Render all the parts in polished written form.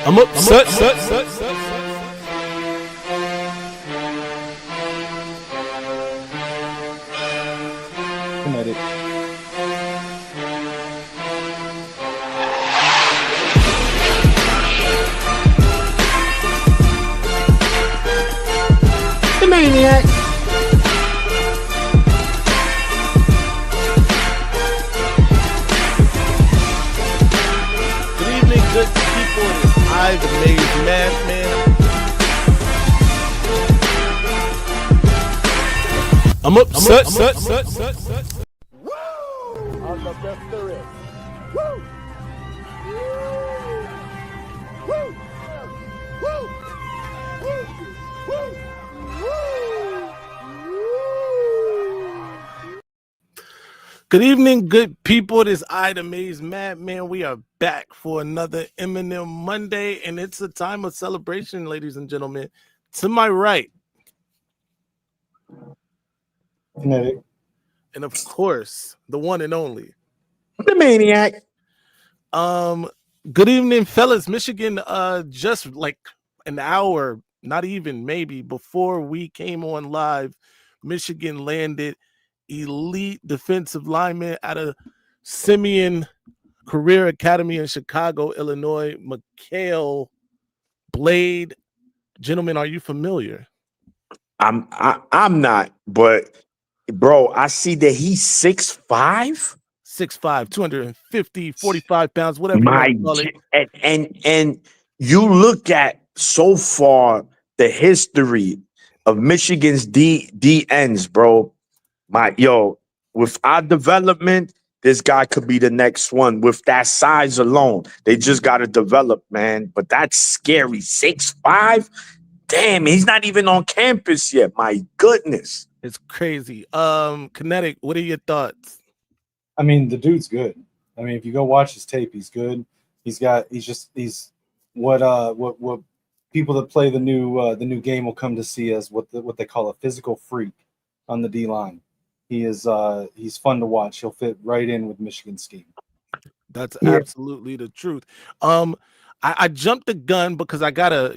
I'm upset. Kinetic. The maniac. Good evening, good people. It's I, the Maze Madman. I'm upset. Woo! I'm the best there is. Woo! Woo! Woo! Woo! Woo! Good evening, good people. It is I, the Maze Madman. We are back for another Eminem Monday, and it's a time of celebration, ladies and gentlemen. To my right, Kinetic. and of course, the one and only. The maniac. Good evening, fellas. Michigan, just like an hour, not even maybe before we came on live, Michigan landed elite defensive lineman out of Simeon Career Academy in Chicago, Illinois, Mikhail Blade. Gentlemen, are you familiar? I'm not, but bro, I see that he's 6'5". 6'5", 250, 45 pounds, whatever you My want to call it. and you look at so far the history of Michigan's D ends, bro. With our development, this guy could be the next one. With that size alone, they just got to develop, man. But that's scary. 6'5". Damn, he's not even on campus yet. My goodness. It's crazy. Kinetic, what are your thoughts? I mean, the dude's good. I mean, if you go watch his tape, he's good. He's what people that play the new game will come to see as what they call a physical freak on the D line. He's fun to watch. He'll fit right in with Michigan's scheme. That's absolutely the truth. I jumped the gun because I gotta,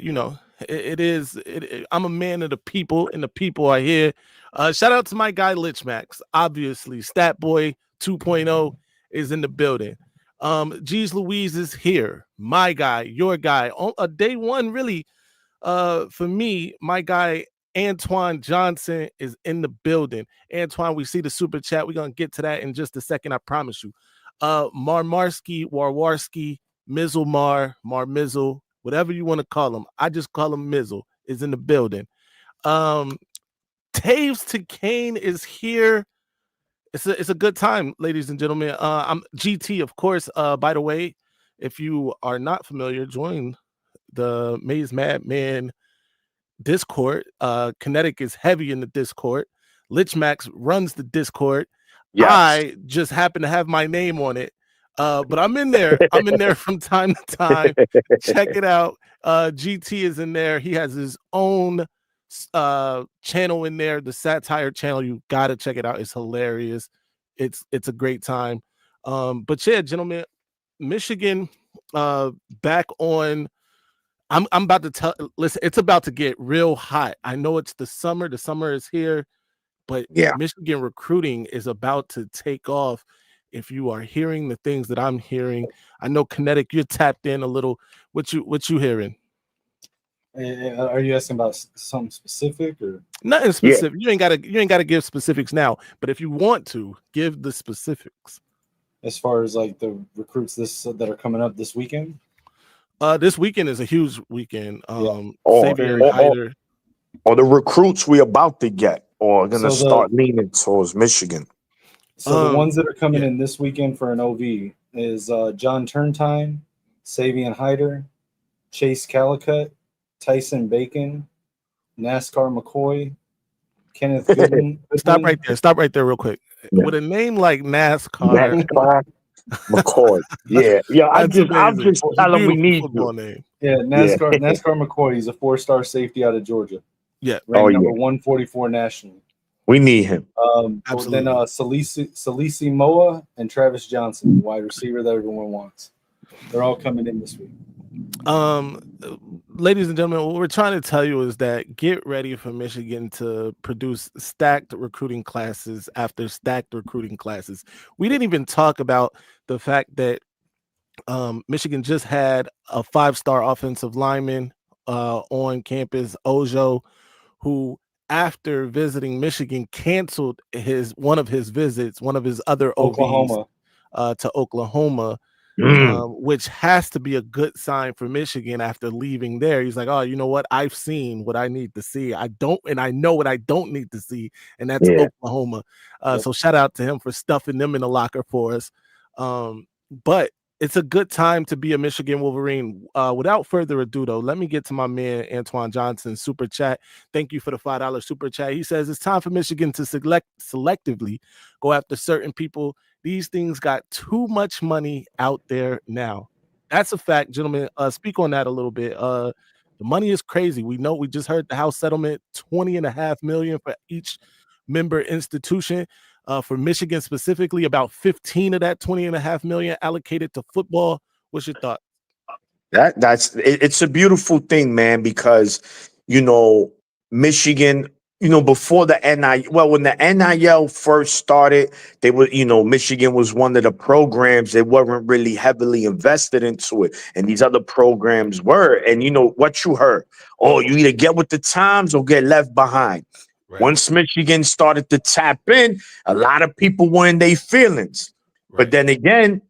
I'm a man of the people, and the people are here. Shout out to my guy Lich Max. Obviously, Stat Boy 2.0 is in the building. Jeez Louise is here. My guy, your guy. On a day one, really, for me, my guy Antoine Johnson is in the building. Antoine, we see the super chat. We're gonna get to that in just a second, I promise you. Warwarski, Mizzle Mar Mizzle, whatever you want to call him. I just call him Mizzle, is in the building. Taves to Kane is here. It's a good time, ladies and gentlemen. I'm GT, of course. By the way, if you are not familiar, join the Maze Madman Discord. Kinetic is heavy in the Discord. Lich Max runs the Discord. Yes. I just happen to have my name on it. But I'm in there. I'm in there from time to time. Check it out. GT is in there. He has his own channel in there, the satire channel. You gotta check it out. It's hilarious. It's a great time. But yeah, gentlemen, Michigan back on. I'm about to tell. Listen, it's about to get real hot. I know it's the summer. The summer is here, but yeah, Michigan recruiting is about to take off. If you are hearing the things that I'm hearing, I know Kinetic, you're tapped in a little. What you hearing? Are you asking about something specific or nothing specific? Yeah. You ain't gotta give specifics now, but if you want to, give the specifics. As far as like the recruits that are coming up this weekend. This weekend is a huge weekend. Or the recruits we about to get or gonna start leaning towards Michigan. So the ones that are coming in this weekend for an OV is John Turntime, Savion Hyder, Chase Calicut, Tyson Bacon, NASCAR McCoy, Kenneth Gooden. Stop right there real quick. Yeah. With a name like NASCAR McCoy. Yeah. I'm just telling we need you. Name. Yeah, NASCAR McCoy. He's a 4-star safety out of Georgia. Yeah. Ranked number 144 nationally. We need him. Then Salisi Moa and Travis Johnson, the wide receiver that everyone wants. They're all coming in this week. Ladies and gentlemen, what we're trying to tell you is that get ready for Michigan to produce stacked recruiting classes after stacked recruiting classes. We didn't even talk about the fact that Michigan just had a 5-star offensive lineman on campus, Ojo, who after visiting Michigan canceled one of his visits, one of his other OVs Oklahoma. To Oklahoma, which has to be a good sign for Michigan after leaving there. He's like, oh, you know what? I've seen what I need to see. I know what I don't need to see, and that's Yeah. Oklahoma. So shout out to him for stuffing them in the locker for us. But it's a good time to be a Michigan Wolverine. Without further ado, though, let me get to my man Antoine Johnson super chat. Thank you for the $5 super chat. He says it's time for Michigan to selectively go after certain people. These things got too much money out there now. That's a fact, gentlemen. Speak on that a little bit. The money is crazy. We know, we just heard the House settlement, $20.5 million for each member institution. For Michigan specifically, about 15 of that $20.5 million allocated to football. What's your thought? It's a beautiful thing, man, because Michigan, before the NIL, when the NIL first started, Michigan was one of the programs that weren't really heavily invested into it, and these other programs were. And what you heard, you either get with the times or get left behind. Right. Once Michigan started to tap in, a lot of people were in their feelings. Right. But then again,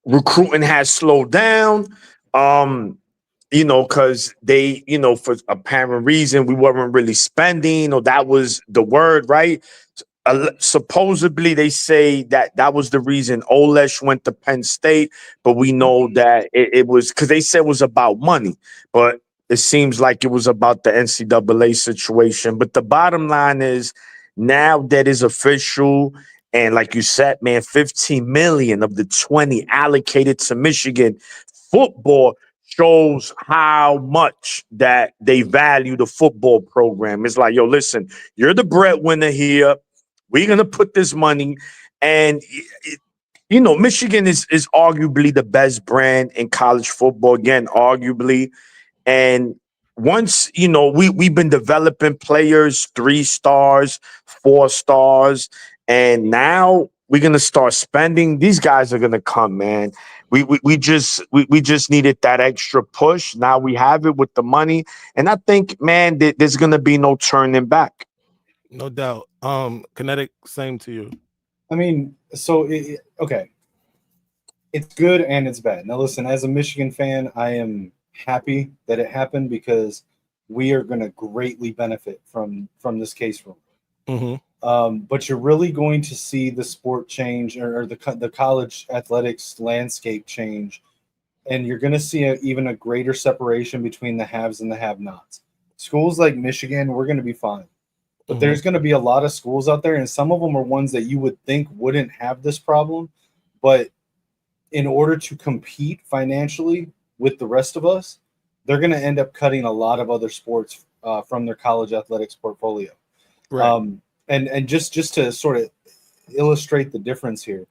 recruiting has slowed down. Because they, for apparent reason, we weren't really spending, or that was the word, right? Supposedly, they say that was the reason Olesh went to Penn State, but we know that it was because they said it was about money, but it seems like it was about the NCAA situation. But the bottom line is, now that is official. And like you said, man, 15 million of the 20 allocated to Michigan football shows how much that they value the football program. It's like, yo, listen, you're the breadwinner here. We're going to put this money. And, Michigan is arguably the best brand in college football. Again, arguably. And once, we've been developing players, 3 stars, 4 stars. And now we're going to start spending. These guys are going to come, man. We just needed that extra push. Now we have it with the money. And I think, man, there's going to be no turning back. No doubt. Kinetic, same to you. I mean, so, okay. It's good and it's bad. Now, listen, as a Michigan fan, I am happy that it happened because we are going to greatly benefit from this case rule. Mm-hmm. But you're really going to see the sport change, or the college athletics landscape change, and you're going to see even a greater separation between the haves and the have-nots. Schools like Michigan, we're going to be fine. But there's going to be a lot of schools out there, and some of them are ones that you would think wouldn't have this problem. But in order to compete financially with the rest of us, they're going to end up cutting a lot of other sports from their college athletics portfolio. Right. And just to sort of illustrate the difference here,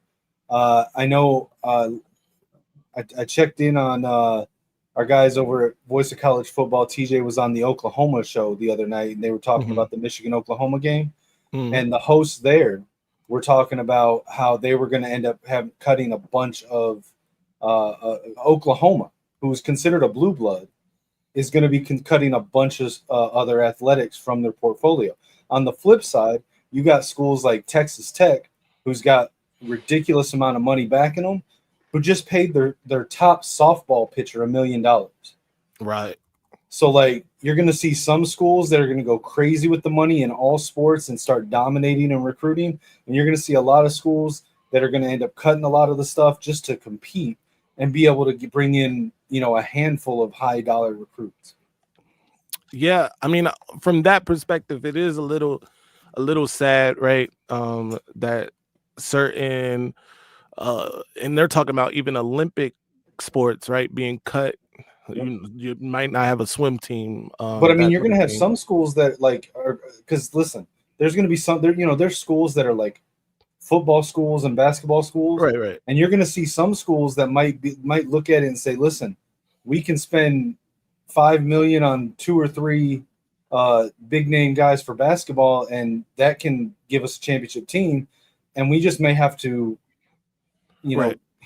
I know I checked in on our guys over at Voice of College Football. TJ was on the Oklahoma show the other night, and they were talking about the Michigan-Oklahoma game. And the hosts there were talking about how they were going to end up cutting a bunch of Oklahoma, who's considered a blue blood, is going to be cutting a bunch of other athletics from their portfolio. On the flip side, you got schools like Texas Tech, who's got ridiculous amount of money backing them, who just paid their top softball pitcher $1 million. Right. So, like, you're going to see some schools that are going to go crazy with the money in all sports and start dominating and recruiting. And you're going to see a lot of schools that are going to end up cutting a lot of the stuff just to compete and be able to bring in, a handful of high dollar recruits. Yeah. I mean, from that perspective, it is a little sad, right? That certain, and they're talking about even Olympic sports, right, being cut. You might not have a swim team, but I mean, you're going to have some schools that because listen, there's going to be some there. There's schools that are like football schools and basketball schools, right, and you're going to see some schools that might look at it and say, listen, we can spend $5 million on 2 or 3 big name guys for basketball, and that can give us a championship team. And we just may have to,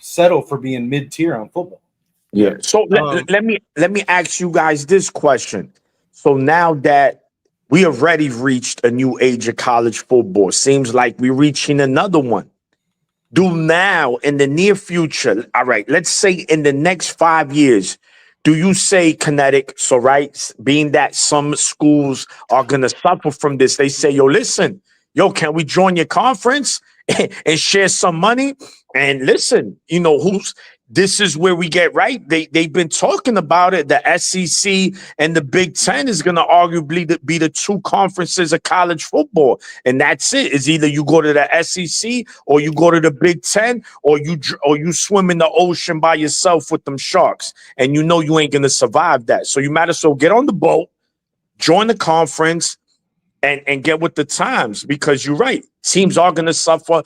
settle for being mid tier on football. Yeah. So let me ask you guys this question. So now that we already reached a new age of college football, seems like we're reaching another one. Do now in the near future, all right, let's say in the next 5 years, do you say Kinetic? So, right, being that some schools are going to suffer from this, they say, yo, listen, can we join your conference and share some money? And listen, this is where we get right. They've been talking about it. The SEC and the Big Ten is going to arguably be the 2 conferences of college football, and that's it. It's either you go to the SEC or you go to the Big Ten, or you swim in the ocean by yourself with them sharks, and you ain't going to survive that. So you might as well get on the boat, join the conference, and get with the times, because you're right. Teams are going to suffer.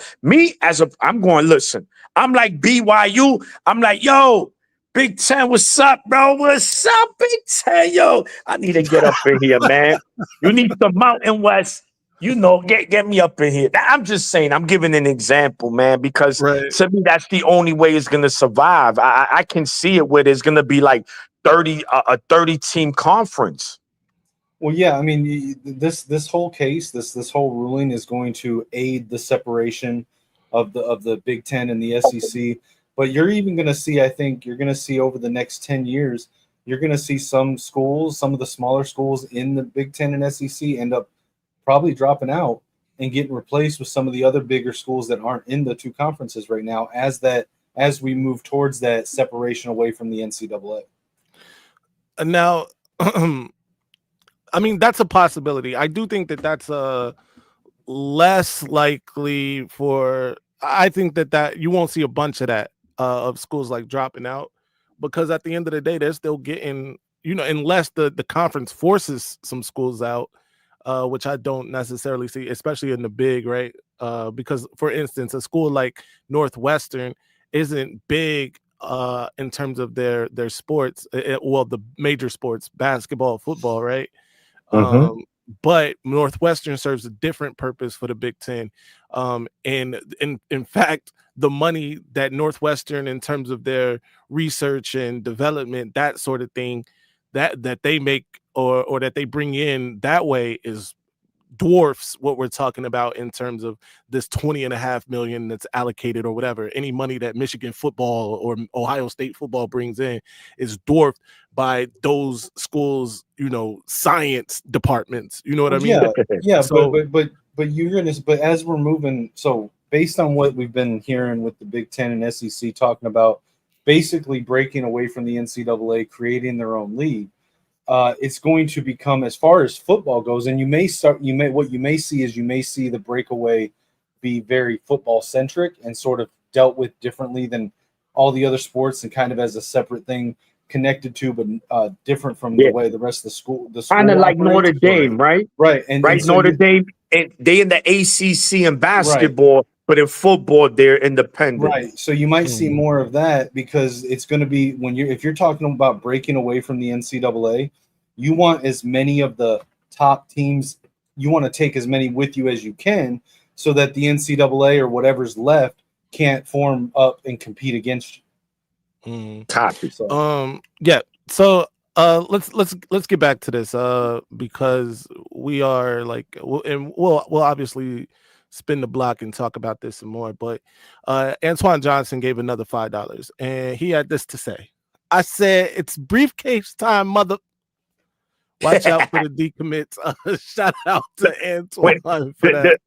I'm going, listen. I'm like BYU. I'm like, yo, Big Ten, what's up, bro? What's up, Big Ten? Yo, I need to get up in here, man. You need the Mountain West. Get me up in here. I'm just saying, I'm giving an example, man, because to me, that's the only way it's going to survive. I can see it where there's going to be like a 30-team conference. Well, yeah, I mean, this whole case, this whole ruling is going to aid the separation of the Big Ten and the SEC. But you're even going to see, I think you're going to see over the next 10 years, you're going to see some schools, some of the smaller schools in the Big Ten and SEC end up probably dropping out and getting replaced with some of the other bigger schools that aren't in the 2 conferences right now, as we move towards that separation away from the NCAA. Now, I mean, that's a possibility. I do think that that's less likely I think that you won't see a bunch of that, of schools like dropping out, because at the end of the day, they're still getting, unless the conference forces some schools out, which I don't necessarily see, especially in the big, right? Because, for instance, a school like Northwestern isn't big in terms of their sports, the major sports, basketball, football, right? Mm-hmm. But Northwestern serves a different purpose for the Big Ten. And in fact, the money that Northwestern, in terms of their research and development, that sort of thing, that they make or that they bring in that way dwarfs what we're talking about in terms of this $20.5 million that's allocated or whatever. Any money that Michigan football or Ohio State football brings in is dwarfed by those schools, science departments. You know what I mean? Yeah. So, but but as we're moving, so based on what we've been hearing with the Big Ten and SEC talking about basically breaking away from the NCAA, creating their own league, it's going to become, as far as football goes, and you may see the breakaway be very football centric and sort of dealt with differently than all the other sports, and kind of as a separate thing connected to, but different from the way the rest of the school kind of like Notre Dame, right? Right. And so Notre Dame, and they in the ACC in basketball, but in football they're independent. Right. So you might see more of that, because it's going to be, if you're talking about breaking away from the NCAA, you want as many of the top teams, you want to take as many with you as you can, so that the NCAA or whatever's left can't form up and compete against you. Copy. Yeah. So let's get back to this, because we are like, and we'll obviously spin the block and talk about this some more. But Antoine Johnson gave another $5, and he had this to say. I said, "It's briefcase time, mother." Watch out for the decommits. Shout out to Antoine for that.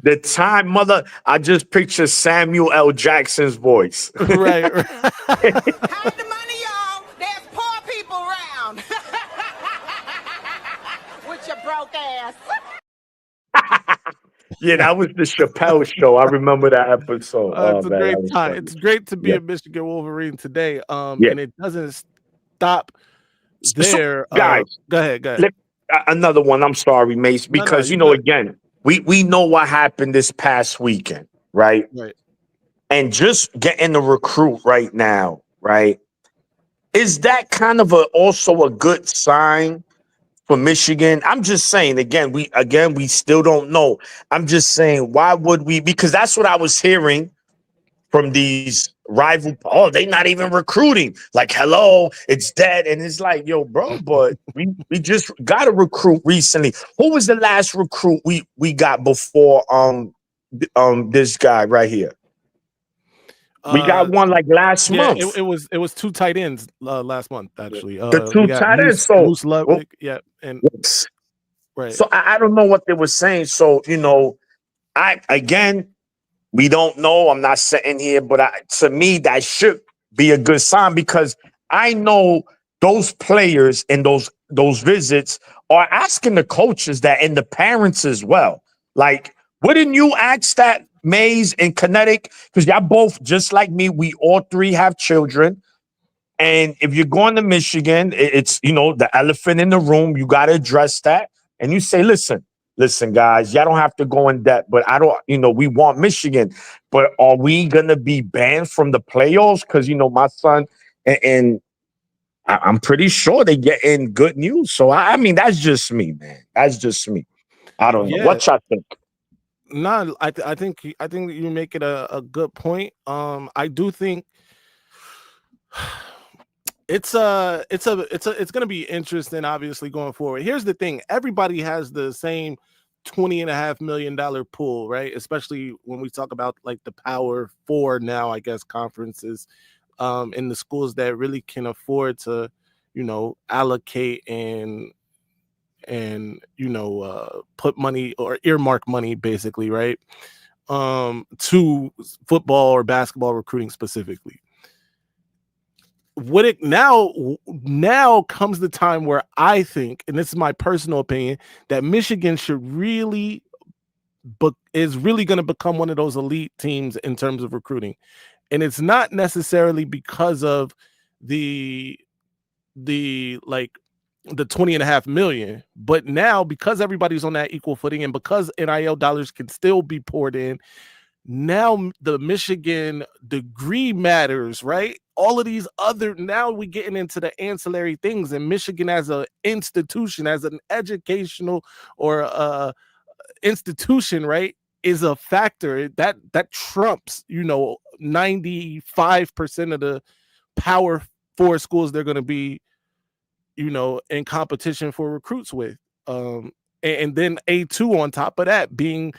The time, mother. I just picture Samuel L. Jackson's voice. Right. Hide the money, y'all. There's poor people around. With your broke ass. Yeah, that was the Chappelle show. I remember that episode. It's a great time. Funny. It's great to be a Michigan Wolverine today. And it doesn't stop there. Guys, go ahead. Another one. I'm sorry, Mace, because again, we know what happened this past weekend, right? Right. And just getting the recruit right now, right? is that kind of also a good sign for Michigan? I'm just saying, we still don't know. I'm just saying, why would we? Because that's what I was hearing from these rival. Oh, they not even recruiting. Like, hello, it's dead. And it's like, yo, bro, but we just got a recruit recently. Who was the last recruit we got before this guy right here? We got one like last month. It was two tight ends last month actually. The We two got tight ends. Moose Ludwig, yeah, and Yes. right. So I don't know what they were saying. So, we don't know. I'm not sitting here, but to me, that should be a good sign because I know those players and those visits are asking the coaches that and the parents as well. Like, wouldn't you ask that, Mays and Kinetic? Because y'all both, just like me, we all three have children. And if you're going to Michigan, it's, the elephant in the room. You got to address that. And you say, listen, guys, y'all don't have to go in debt, but we want Michigan. But are we going to be banned from the playoffs? Because, my son, and I'm pretty sure they get in good news. So, I mean, that's just me, man. That's just me. I don't know. What y'all think? No, I think you make it a good point. I do think it's going to be interesting, obviously, going forward. Here's the thing: everybody has the same $20.5 million pool, right? Especially when we talk about like the Power Four now, I guess, conferences, in the schools that really can afford to, allocate and put money or earmark money, basically, right, to football or basketball recruiting specifically. What it now comes the time where I think, and this is my personal opinion, that Michigan should really is really going to become one of those elite teams in terms of recruiting. And it's not necessarily because of the $20.5 million, but now because everybody's on that equal footing and because NIL dollars can still be poured in, now the Michigan degree matters, right? All of these now we're getting into the ancillary things, and Michigan as an institution, as an educational or institution, right, is a factor that trumps 95% of the Power Four schools they're going to be in competition for recruits with, and then A2 on top of that being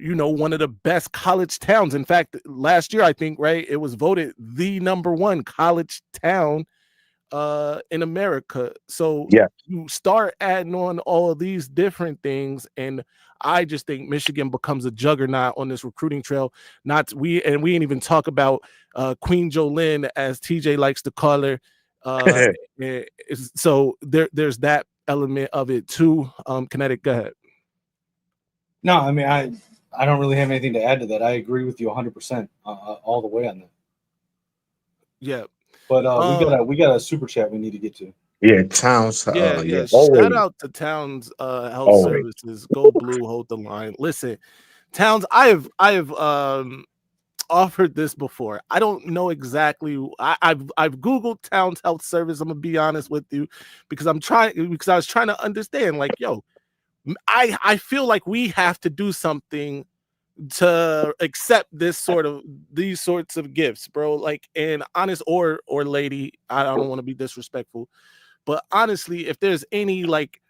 one of the best college towns. In fact, last year I think, right, it was voted the #1 college town in America. So yeah, you start adding on all of these different things, and I just think Michigan becomes a juggernaut on this recruiting trail. We ain't even talk about Queen Jolynn, as TJ likes to call her. So there's that element of it too. Kinetic, go ahead. No, I mean, I don't really have anything to add to that. I agree with you 100% all the way on that. Yeah, but we got a super chat we need to get to. Yeah, Towns. Yeah. Shout out to Towns Health Services. Go Blue, hold the line. Listen, Towns, I have offered this before. I don't know exactly. I've Googled Towns Health Service. I'm gonna be honest with you, because I was trying to understand. Like, yo, I feel like we have to do something to accept these sorts of gifts, bro. Like, and honest or lady, I don't want to be disrespectful, but honestly, if there's any like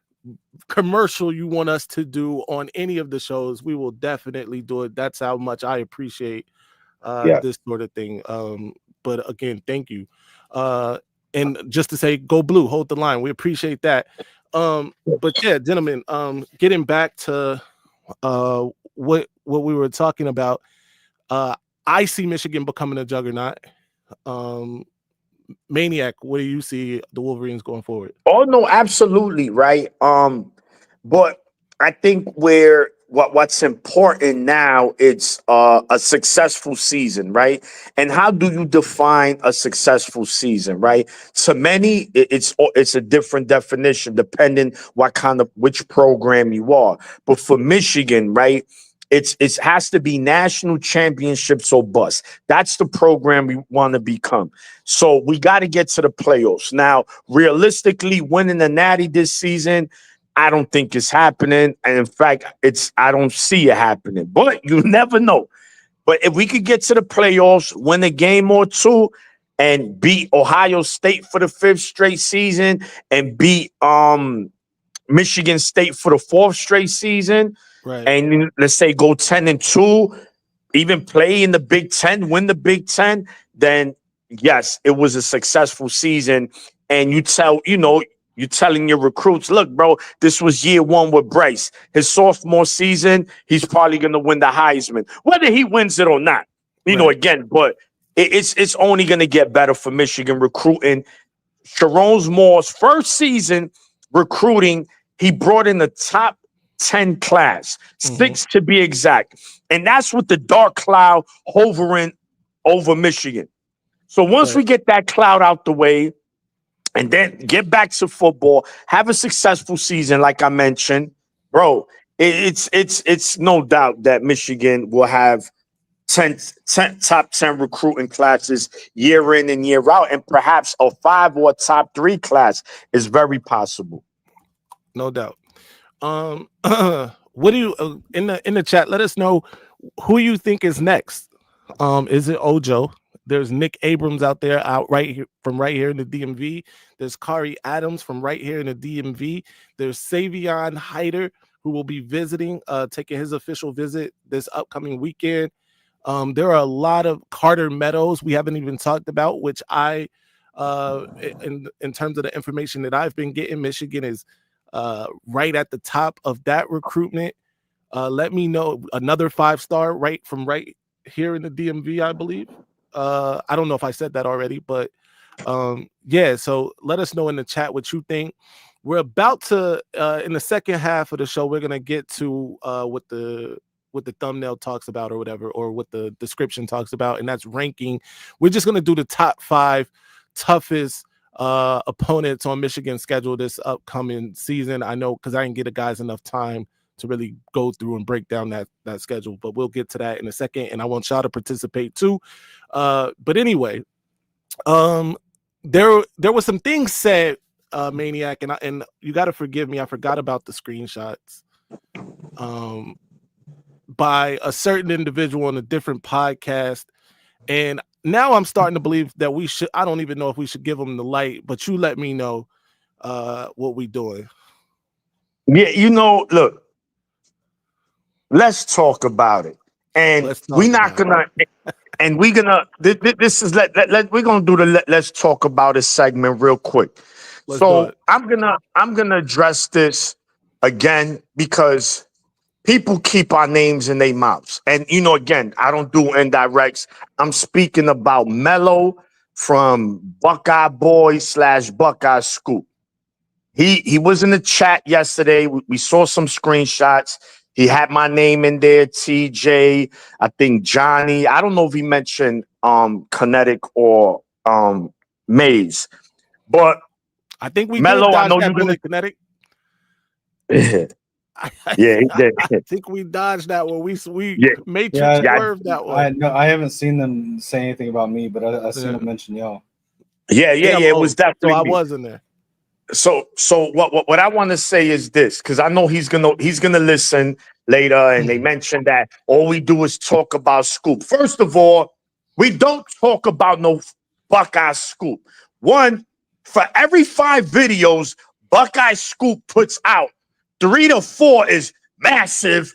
commercial you want us to do on any of the shows, we will definitely do it. That's how much I appreciate this sort of thing. But again, thank you. And just to say, go Blue, hold the line. We appreciate that. But yeah, gentlemen, getting back to what we were talking about, I see Michigan becoming a juggernaut. Maniac, what do you see the Wolverines going forward? Oh no, absolutely right. But I think what's important now, it's a successful season, right? And how do you define a successful season, right? To many, it's a different definition depending which program you are. But for Michigan, right, It has to be national championships or bust. That's the program we want to become. So we got to get to the playoffs. Now, realistically, winning the Natty this season, I don't think it's happening. And in fact, I don't see it happening. But you never know. But if we could get to the playoffs, win a game or two, and beat Ohio State for the 5th straight season, and beat Michigan State for the 4th straight season, Right. and let's say go 10-2, even play in the Big Ten, win the Big Ten, then yes, it was a successful season. And you're telling your recruits, look, bro, this was year 1 with Bryce. His sophomore season, he's probably going to win the Heisman, whether he wins it or not. Again, but it's only going to get better for Michigan recruiting. Sherrone Moore's first season recruiting, he brought in the top 10 class, 6 to be exact. And that's with the dark cloud hovering over Michigan. So once we get that cloud out the way, and then get back to football, have a successful season, like I mentioned, bro, it's no doubt that Michigan will have 10 top 10 recruiting classes year in and year out, and perhaps a 5 or top 3 class is very possible. No doubt. What do you in the chat? Let us know who you think is next. Is it Ojo? There's Nick Abrams out there, from right here in the DMV. There's Kari Adams from right here in the DMV. There's Savion Hyder, who will be visiting, taking his official visit this upcoming weekend. There are a lot of Carter Meadows we haven't even talked about, which in terms of the information that I've been getting, Michigan is right at the top of that recruitment. Let me know. Another 5-star right here in the DMV, I believe. I don't know if I said that already, but yeah, so let us know in the chat what you think. We're about to in the second half of the show, we're gonna get to what the thumbnail talks about or whatever, or what the description talks about, and that's ranking. We're just gonna do the top 5 toughest opponents on Michigan's schedule this upcoming season. I know, because I didn't get the guys enough time to really go through and break down that schedule, but we'll get to that in a second, and I want y'all to participate too. But anyway, there was some things said, Maniac, and you got to forgive me, I forgot about the screenshots by a certain individual on a different podcast, and now I'm starting to believe that we should. I don't even know if we should give them the light, but you let me know what we doing. Yeah, look, let's talk about it. And we're not gonna, and we're gonna. This is we're gonna do the let's talk about it segment real quick. So I'm gonna address this again because people keep our names in their mouths, and again, I don't do indirects. I'm speaking about Mello from Buckeye Boy / Buckeye Scoop. He was in the chat yesterday. We saw some screenshots. He had my name in there, TJ, I think Johnny. I don't know if he mentioned Kinetic or Maze. But I think we Mello, did I know that you're gonna Kinetic. Yeah, he did. I think we dodged that one. We Matrix swerved that one. I haven't seen them say anything about me, but I seen them mention y'all. Yeah. It was definitely. So I was in there. So what I want to say is this, because I know he's gonna listen later, and they mentioned that all we do is talk about Scoop. First of all, we don't talk about no Buckeye Scoop. One, for every 5 videos Buckeye Scoop puts out, 3 to 4 is massive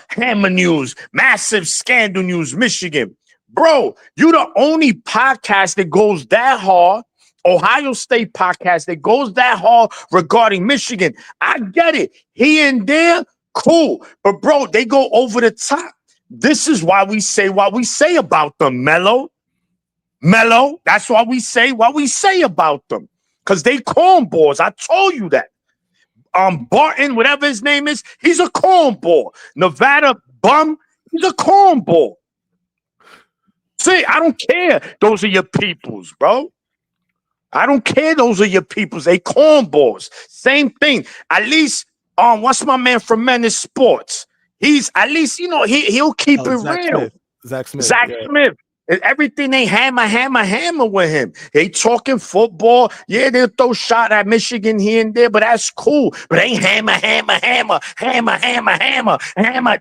Hammer News, massive Scandal News, Michigan. Bro, you the only podcast that goes that hard. Ohio State podcast that goes that hard regarding Michigan. I get it. Here and there, cool. But, bro, they go over the top. This is why we say what we say about them, Mello. That's why we say what we say about them. Because they cornballs. I told you that. Barton, whatever his name is, he's a cornball. Nevada bum, he's a cornball. See, I don't care. Those are your peoples, bro. I don't care. Those are your peoples. They cornballs. Same thing. At least, what's my man from Menace Sports? He's at least, he'll keep it Zach real. Smith. Zach Smith. Zach yeah. Smith. Everything ain't hammer with him. They talking football. Yeah, they'll throw shot at Michigan here and there, but that's cool. But ain't hammer.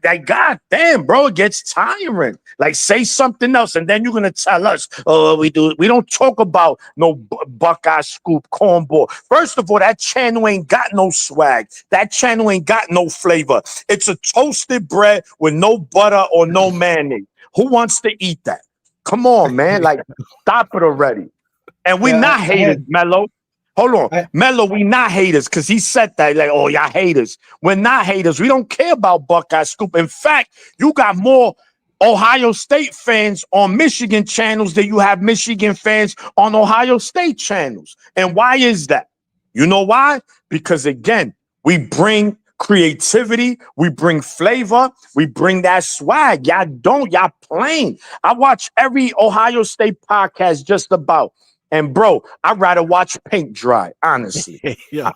Like, goddamn, bro, it gets tiring. Like, say something else, and then you're gonna tell us, oh, we don't talk about no Buckeye Scoop cornball. First of all, that channel ain't got no swag. That channel ain't got no flavor. It's a toasted bread with no butter or no mayonnaise. Who wants to eat that? Come on, man. Like, stop it already. And we not haters, Mello. Hold on. Mello, we not haters because he said that. Like, oh, y'all haters. We're not haters. We don't care about Buckeye Scoop. In fact, you got more Ohio State fans on Michigan channels than you have Michigan fans on Ohio State channels. And why is that? You know why? Because, again, we bring creativity, we bring flavor, we bring that swag. Y'all plain. I watch every Ohio State podcast just about. And bro, I'd rather watch paint dry, honestly. Yeah.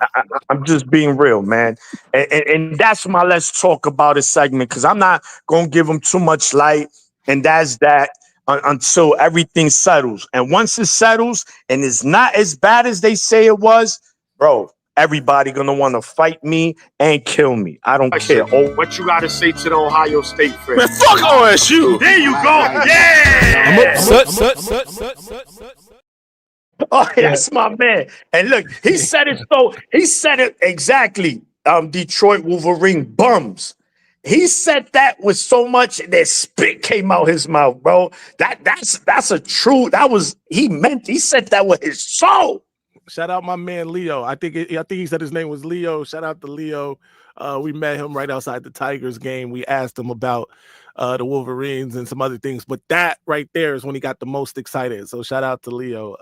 I'm just being real, man. And that's my let's talk about it segment, because I'm not gonna give them too much light. And that's that until everything settles. And once it settles and it's not as bad as they say it was, bro, everybody gonna want to fight me and kill me. I don't care. Oh, what you gotta say to the Ohio State fans? Man, fuck OSU. There you go. Yeah. Oh, that's my man. And look, he said it exactly. Detroit Wolverine bums. He said that with so much that spit came out his mouth, bro. That's a true. He said that with his soul. Shout out my man Leo. I think he said his name was Leo. Shout out to Leo. We met him right outside the Tigers game. We asked him about the Wolverines and some other things, but that right there is when he got the most excited. So shout out to Leo.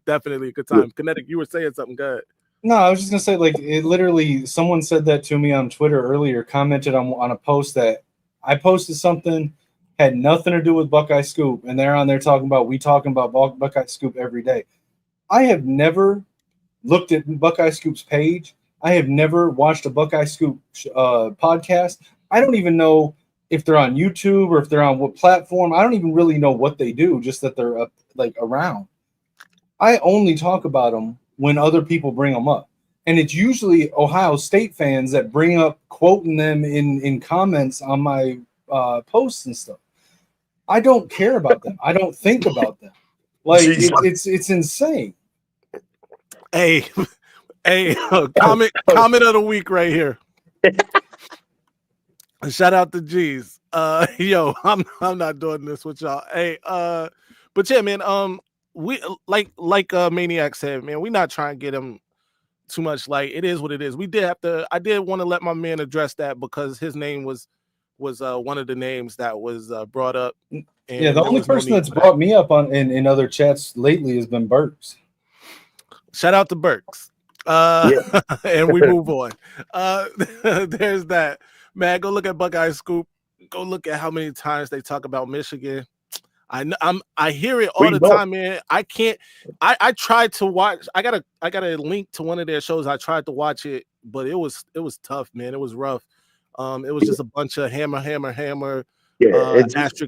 Definitely a good time. Kinetic, you were saying something good. No, I was just gonna say, like, it literally, someone said that to me on Twitter earlier, commented on a post that I posted something, had nothing to do with Buckeye Scoop, and they're on there talking about Buckeye Scoop every day. I have never looked at Buckeye Scoop's page. I have never watched a Buckeye Scoop podcast. I don't even know if they're on YouTube or if they're on what platform. I don't even really know what they do, just that they're up, like, around. I only talk about them when other people bring them up. And it's usually Ohio State fans that bring up quoting them in comments on my posts and stuff. I don't care about them. I don't think about them. Like, it's insane. Hey, comment of the week right here. Shout out to G's. Yo, I'm not doing this with y'all. Hey, but yeah, man. We like Maniac said, man. We're not trying to get him too much light. It is what it is. I did want to let my man address that because his name was one of the names that was brought up. And yeah, the only person that's brought me up in other chats lately has been Burks. Shout out to Burks. And we move on. There's that. Man, go look at Buckeye Scoop. Go look at how many times they talk about Michigan. I hear it all the time, man. I can't. I tried to watch. I got a link to one of their shows. I tried to watch it, but it was tough, man. It was rough. It was just a bunch of hammer,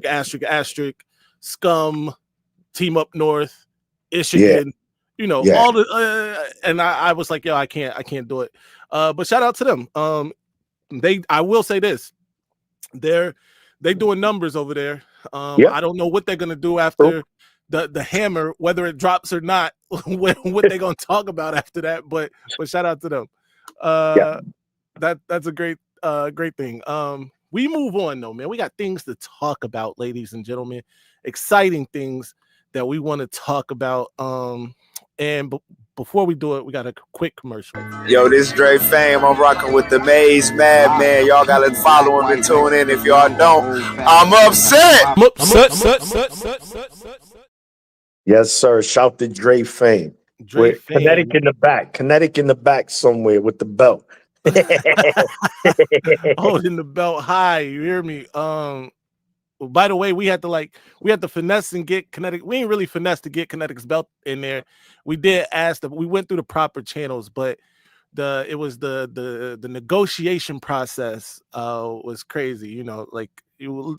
asterisk, scum, team up north, Michigan. All the and I was like, yo, I can't do it. But shout out to them. I will say this. They're doing numbers over there. I don't know what they're gonna do after the hammer, whether it drops or not, what they're gonna talk about after that. But shout out to them. That's a great thing. We move on though, man. We got things to talk about, ladies and gentlemen. Exciting things that we want to talk about. And before we do it, we got a quick commercial. Yo, this Dre Fame. I'm rocking with the Maze Madman. Y'all gotta follow him and tune in. If y'all don't, I'm upset. Yes, sir. Shout to Dre Fame. Kinetic in the back somewhere with the belt. Holding the belt high. You hear me? By the way, we had to finesse and get Kinetic. We ain't really finesse to get Kinetic's belt in there. We did ask we went through the proper channels, but the negotiation process was crazy. You know, like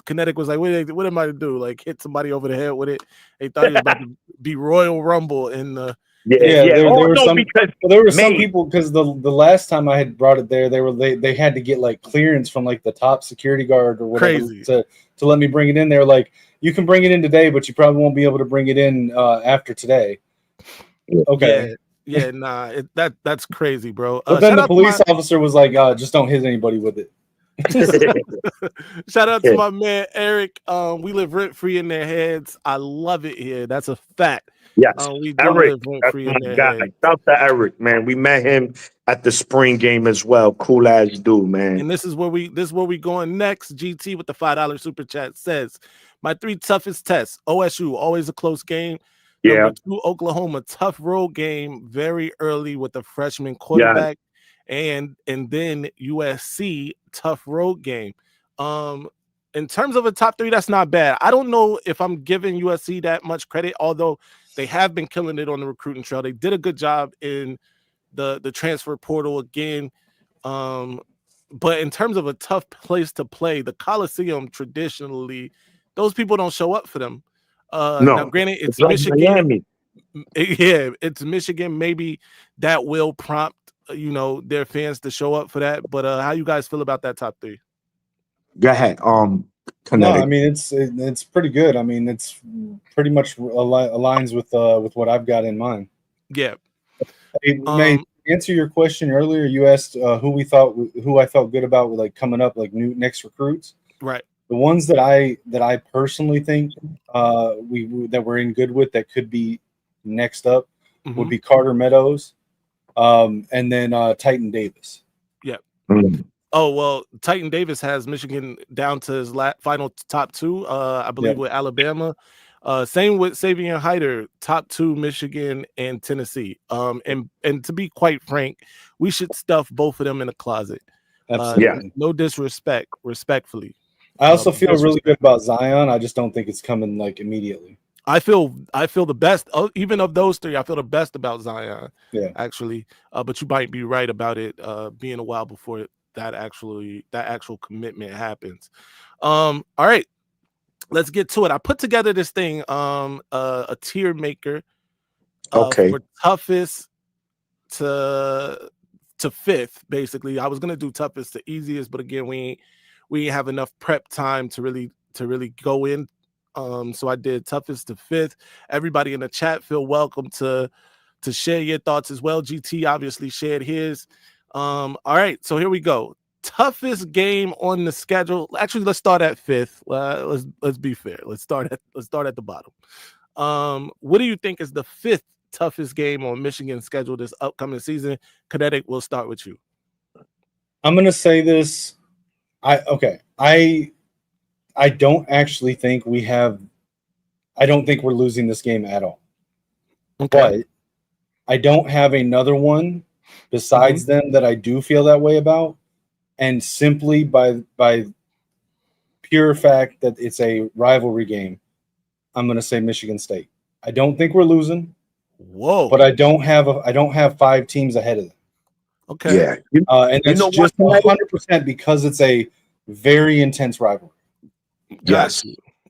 Kinetic was like, what am I to do? Like hit somebody over the head with it. They thought he was about to be Royal Rumble in the. There were some. Because there were some people because the last time I had brought it there, they had to get like clearance from like the top security guard or whatever to let me bring it in. They're like, you can bring it in today, but you probably won't be able to bring it in after today. Okay. Yeah, nah, that's crazy, bro. But then the police officer was like, just don't hit anybody with it. Shout out to my man Eric. We live rent free in their heads. I love it here. That's a fact. Yes, we do Eric, live rent free in their guy. heads. Shout out to Eric, man. We met him at the spring game as well. Cool ass dude, man. And this is where we going next. GT with the $5 super chat says, my 3 toughest tests. OSU, always a close game. Yeah. Number 2, Oklahoma, tough road game very early with the freshman quarterback. And then USC, tough road game. In terms of a top 3, that's not bad. I don't know if I'm giving USC that much credit, although they have been killing it on the recruiting trail. They did a good job in the transfer portal again. But in terms of a tough place to play, the Coliseum traditionally, those people don't show up for them. No. Now, granted, it's like Michigan. Miami. Yeah, it's Michigan. Maybe that will prompt their fans to show up for that. But how you guys feel about that top 3? Go ahead. No, I mean it's pretty good. I mean it's pretty much aligns with what I've got in mind. Yeah. Hey, May, to answer your question earlier, you asked who I felt good about with like coming up like next recruits. Right. The ones that I personally think that we're in good with that could be next up would be Carter Meadows, and then Titan Davis. Yeah. Mm. Oh, well, Titan Davis has Michigan down to his final top 2, I believe, with Alabama. Same with Savion Hyder, top 2, Michigan and Tennessee. And to be quite frank, we should stuff both of them in a closet. Absolutely. No disrespect, respectfully. I also feel really good about Zion. I just don't think it's coming like immediately. I feel the best, even of those 3. I feel the best about Zion. Yeah, actually. But you might be right about it being a while before that actual commitment happens. All right, let's get to it. I put together this thing, a tier maker, for toughest to 5th. Basically, I was gonna do toughest to easiest, but again, we ain't have enough prep time to really go in. So I did toughest to 5th. Everybody in the chat, feel welcome to share your thoughts as well. GT obviously shared his. All right, so here we go. Toughest game on the schedule. Actually, let's start at 5th. Let's be fair. Let's start at the bottom. What do you think is the 5th toughest game on Michigan's schedule this upcoming season? Kinetic, we'll start with you. I'm gonna say this. I don't actually think we have. I don't think we're losing this game at all. Okay. But I don't have another one besides them that I do feel that way about, and simply by pure fact that it's a rivalry game, I'm going to say Michigan State. I don't think we're losing. Whoa! But I don't have 5 teams ahead of them. Okay. Yeah. And it's just 100% because it's a very intense rivalry. Yes.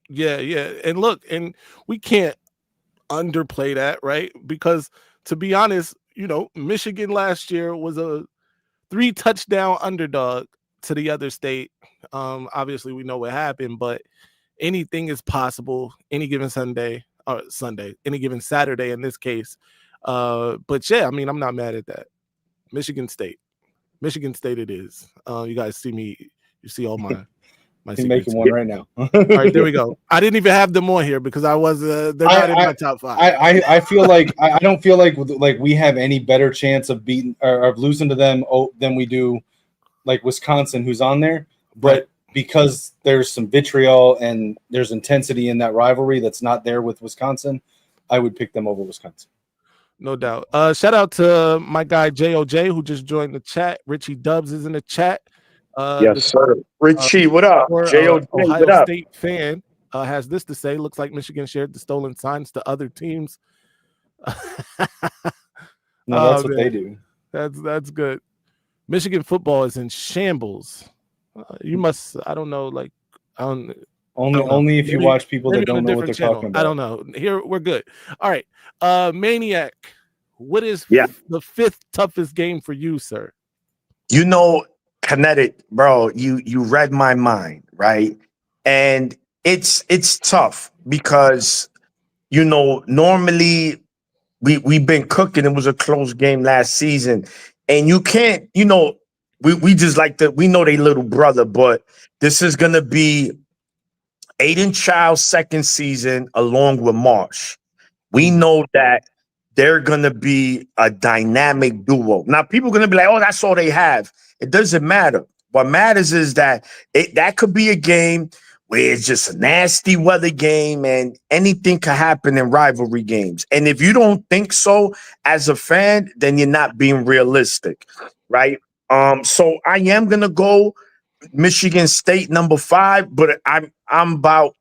Yeah. And look, and we can't underplay that, right? Because to be honest, Michigan last year was a 3-touchdown underdog to the other state. Obviously we know what happened, but anything is possible any given any given Saturday in this case. But yeah, I mean, I'm not mad at that. Michigan State it is. You guys see me, you see all my He's making one right now. All right, there we go. I didn't even have them on here because I was they're not in my top 5. I feel like I don't feel like we have any better chance of beating or of losing to them than we do like Wisconsin, who's on there. But because there's some vitriol and there's intensity in that rivalry that's not there with Wisconsin, I would pick them over Wisconsin. No doubt. Shout out to my guy JOJ who just joined the chat. Richie Dubs is in the chat. Yes, sir. Richie, what up? JOJ, what up? State fan has this to say. Looks like Michigan shared the stolen signs to other teams. No, that's what they do. That's good. Michigan football is in shambles. You must. I don't know. Like, I don't. Only if you Maybe- watch people that maybe on a don't know what they're different channel. talking about. I don't know. Here we're good. All right. Maniac. What is Yeah. the fifth toughest game for you, sir? You know, Kinetic, bro, you read my mind, right? And it's tough because normally we've been cooking. It was a close game last season, and you can't, we just like we know they little brother, but this is gonna be Aiden Child's second season along with Marsh. We know that they're going to be a dynamic duo. Now, people are going to be like, oh, that's all they have. It doesn't matter. What matters is that that could be a game where it's just a nasty weather game and anything could happen in rivalry games. And if you don't think so as a fan, then you're not being realistic, right? So I am going to go Michigan State number 5, but I'm about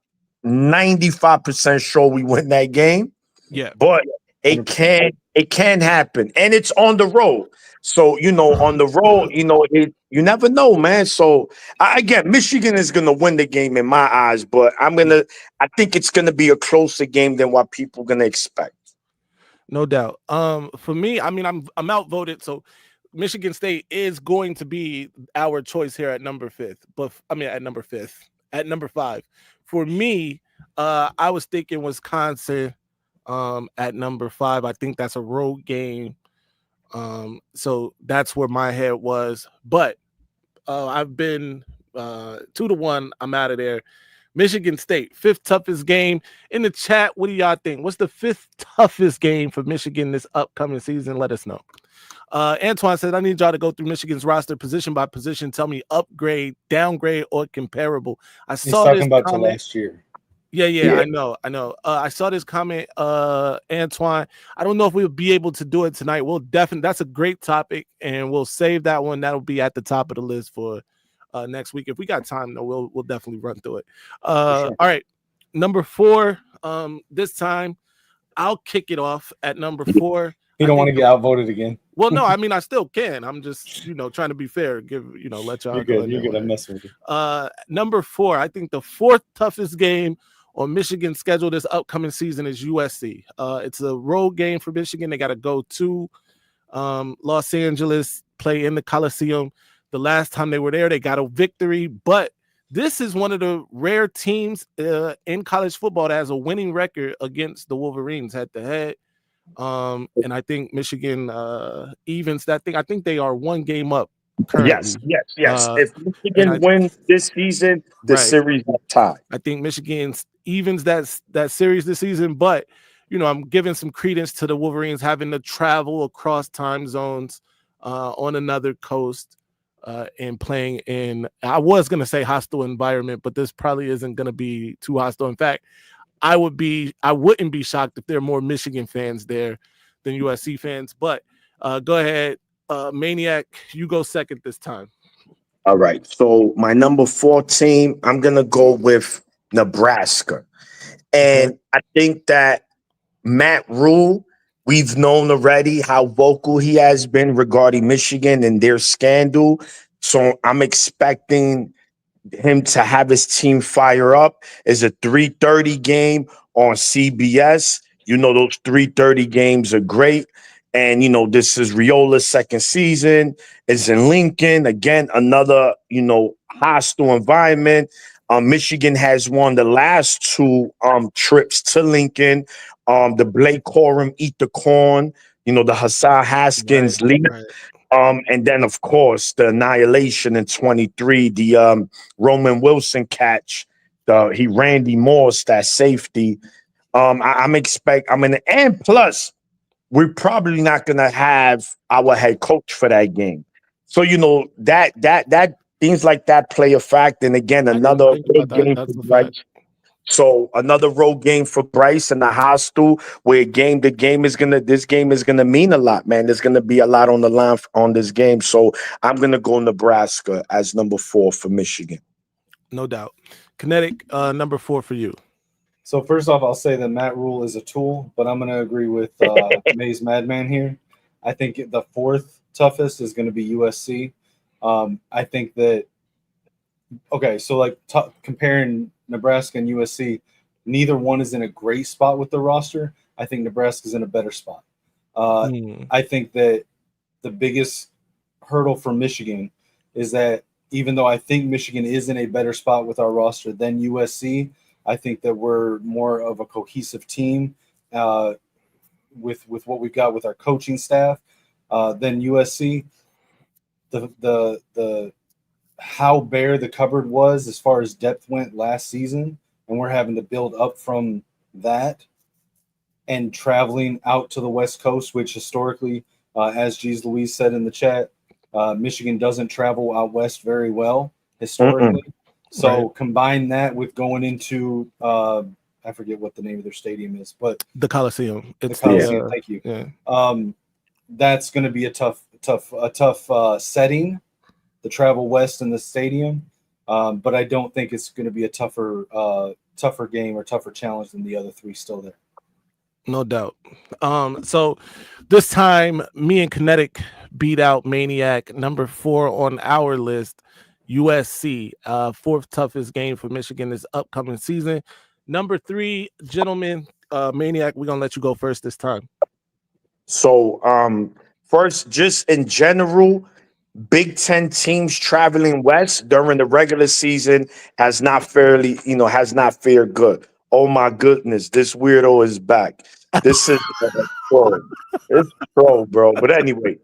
95% sure we win that game. Yeah. But it can happen, and it's on the road. So on the road, you never know, man. So again, Michigan is gonna win the game in my eyes, but I think it's gonna be a closer game than what people are gonna expect. No doubt. For me, I mean, I'm outvoted, so Michigan State is going to be our choice here at number 5. But I mean, at number 5. For me, I was thinking Wisconsin. At number 5, I think that's a road game. So that's where my head was. But I've been 2-1. I'm out of there. Michigan State, 5th toughest game. In the chat, what do y'all think? What's the 5th toughest game for Michigan this upcoming season? Let us know. Antoine said, I need y'all to go through Michigan's roster position by position. Tell me upgrade, downgrade, or comparable. He's talking about to last year. Yeah. I know. I saw this comment, Antoine. I don't know if we'll be able to do it tonight. We'll definitely. That's a great topic, and we'll save that one. That'll be at the top of the list for next week. If we got time, though, we'll definitely run through it. Sure. All right, number 4. This time, I'll kick it off at number 4. You don't want to get outvoted again. Well, no, I mean I still can. I'm just trying to be fair. Let y'all. You're good. I'm messing with you. Number 4. I think the 4th toughest game on Michigan's schedule this upcoming season is USC. It's a road game for Michigan. They got to go to Los Angeles, play in the Coliseum. The last time they were there, they got a victory. But this is one of the rare teams in college football that has a winning record against the Wolverines head-to-head. And I think Michigan evens that thing. I think they are 1 game up currently. Yes. If Michigan wins this season, the series is tied. I think Michigan evens that series this season, but I'm giving some credence to the Wolverines having to travel across time zones on another coast and playing in, I was going to say hostile environment, but this probably isn't going to be too hostile. In fact, I wouldn't be shocked if there are more Michigan fans there than USC fans. But go ahead, Maniac, you go second this time. All right. So my number 4 team, I'm gonna go with Nebraska, and I think that Matt Rule, we've known already how vocal he has been regarding Michigan and their scandal. So I'm expecting him to have his team fire up. Is a 3:30 game on CBS. Those 3:30 games are great. And, this is Riola's second season. It's in Lincoln. Again, another, hostile environment. Michigan has won the last 2 trips to Lincoln. The Blake Corum Eat the Corn, the Hassan Haskins lead. And then, of course, the annihilation in 23, the Roman Wilson catch, he Randy Moss, that safety. And plus, we're probably not going to have our head coach for that game. So, that things like that play a fact. And again, another road game for Bryce. So another road game for Bryce and the hostile where this game is gonna mean a lot, man. There's gonna be a lot on the line on this game. So I'm gonna go Nebraska as number 4 for Michigan. No doubt. Kinetic, number 4 for you. So first off, I'll say that Matt Rule is a tool, but I'm going to agree with Maze Madman here. I think the 4th toughest is going to be USC. I think that so like comparing Nebraska and USC, neither one is in a great spot with the roster. I think Nebraska's in a better spot. I think that the biggest hurdle for Michigan is that even though I think Michigan is in a better spot with our roster than USC, I think that we're more of a cohesive team with what we've got with our coaching staff than USC. The how bare the cupboard was as far as depth went last season, and we're having to build up from that and traveling out to the West Coast, which historically, as Jeez Louise said in the chat, Michigan doesn't travel out west very well historically. So combine that with going into I forget what the name of their stadium is, but the Coliseum. It's the Coliseum. Thank you. Yeah. That's going to be a tough setting, the travel west in the stadium. But I don't think it's going to be a tougher game or tougher challenge than the other three still there. No doubt. So this time, me and Kinetic beat out Maniac, number 4 on our list, USC. 4th toughest game for Michigan this upcoming season. Number 3, gentlemen, Maniac, we're going to let you go first this time. So, first, just in general, Big Ten teams traveling west during the regular season has not fared good. Oh my goodness, this weirdo is back. This is pro. It's pro, bro. But anyway,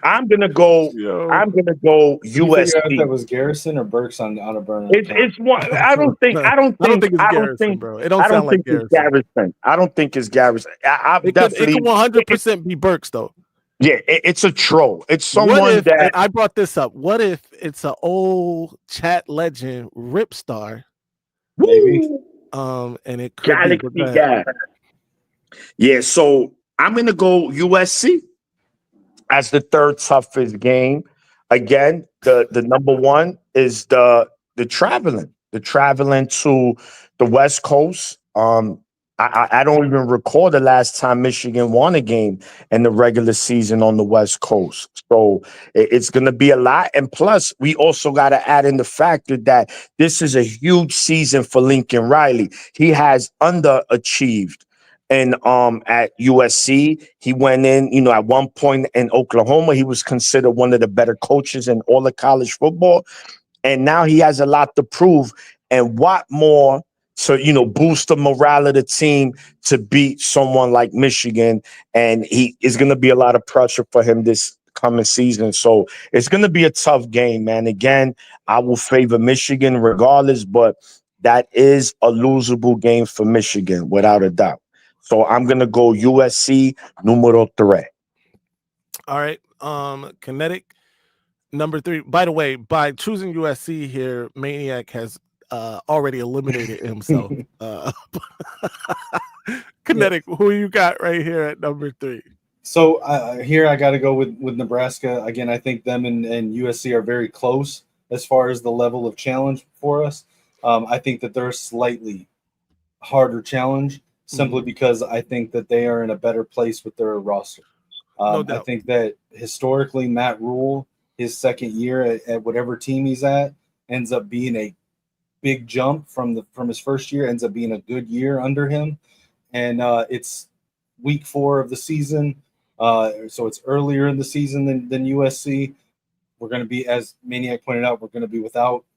I'm gonna go USC. That was Garrison or Burks on a burner. It's one. I don't think it's Garrison, bro. It don't sound like Garrison. I don't think it's Garrison. It could 100% be Burks though. Yeah, it's a troll. It's someone that I brought this up. What if it's an old chat legend, Ripstar? Maybe. And it could Galaxy guy. Yeah, so I'm gonna go USC as the 3rd toughest game. Again, the number 1 is the traveling to the West Coast. I don't even recall the last time Michigan won a game in the regular season on the West Coast. So it's going to be a lot. And plus, we also got to add in the factor that this is a huge season for Lincoln Riley. He has underachieved. And at USC, he went in, at one point in Oklahoma, he was considered one of the better coaches in all of college football. And now he has a lot to prove. And what more to, boost the morale of the team to beat someone like Michigan. And he is going to be a lot of pressure for him this coming season. So it's going to be a tough game, man. Again, I will favor Michigan regardless, but that is a losable game for Michigan without a doubt. So I'm going to go USC numero 3. All right. Kinetic, number 3. By the way, by choosing USC here, Maniac has already eliminated himself. Kinetic, who you got right here at number 3? So here I got to go with Nebraska. Again, I think them and USC are very close as far as the level of challenge for us. I think that they're a slightly harder challenge simply because I think that they are in a better place with their roster. No doubt. I think that historically Matt Rule, his second year at whatever team he's at, ends up being a big jump from his first year, ends up being a good year under him. And it's week 4 of the season. So it's earlier in the season than USC. We're going to be, as Maniac pointed out, we're going to be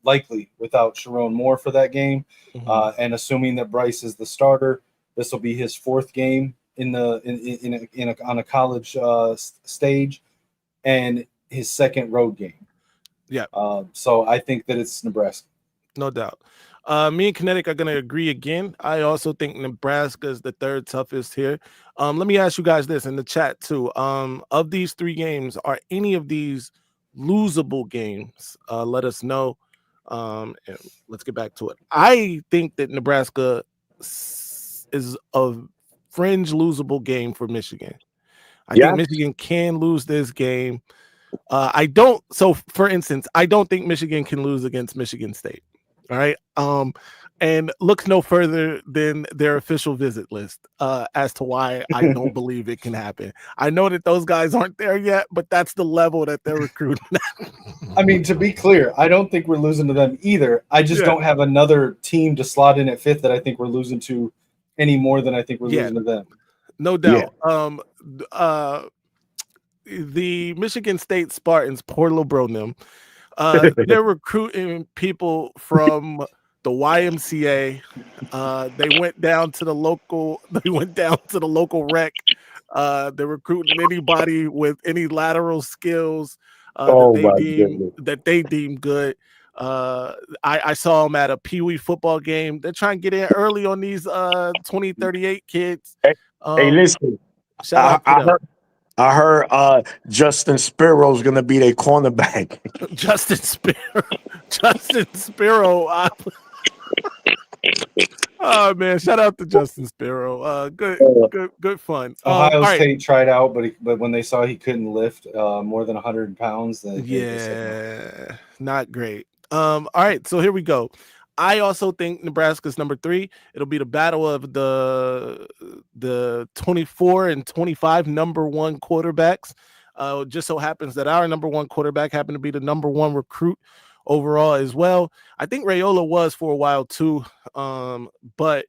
likely without Sherrone Moore for that game. And assuming that Bryce is the starter, this will be his 4th game on a college stage and his 2nd road game. Yeah. So I think that it's Nebraska. No doubt. Me and Kinetic are going to agree again. I also think Nebraska is the 3rd toughest here. Let me ask you guys this in the chat too. Of these 3 games, are any of these losable games? Let us know. And let's get back to it. I think that Nebraska is a fringe losable game for Michigan. I think Michigan can lose this game. So for instance, I don't think Michigan can lose against Michigan State. All right. and look no further than their official visit list as to why I don't believe it can happen. I know that those guys aren't there yet, but that's the level that they're recruiting at. I mean, to be clear, I don't think we're losing to them either. I just don't have another team to slot in at fifth that I think we're losing to any more than I think we're losing to them. No doubt. The Michigan State Spartans, poor little bro them, they're recruiting people from the YMCA. They went down to the local. They went down to the local rec. They're recruiting anybody with any lateral skills that they deem good. I saw them at a Pee Wee football game. They're trying to get in early on these 2038 kids. Hey, listen, shout out to them. I heard Justin Spiro's gonna be their cornerback. Justin Spiro. Oh man, shout out to Justin Spiro. Good fun. Ohio State tried out, but when they saw he couldn't lift more than 100 pounds, then they said no. Not great. All right, so here we go. I also think Nebraska's number 3. It'll be the battle of the 24 and 25 number 1 quarterbacks. Just so happens that our number 1 quarterback happened to be the number 1 recruit overall as well. I think Raiola was for a while too, but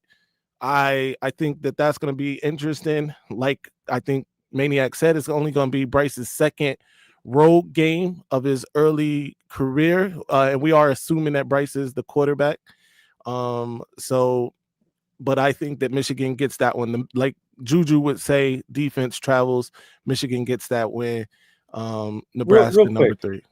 I think that's going to be interesting. Like I think Maniac said, it's only going to be Bryce's second road game of his early career, and we are assuming that Bryce is the quarterback. But I think that Michigan gets that one. Like Juju would say, defense travels. Michigan gets that win. Nebraska real number 3.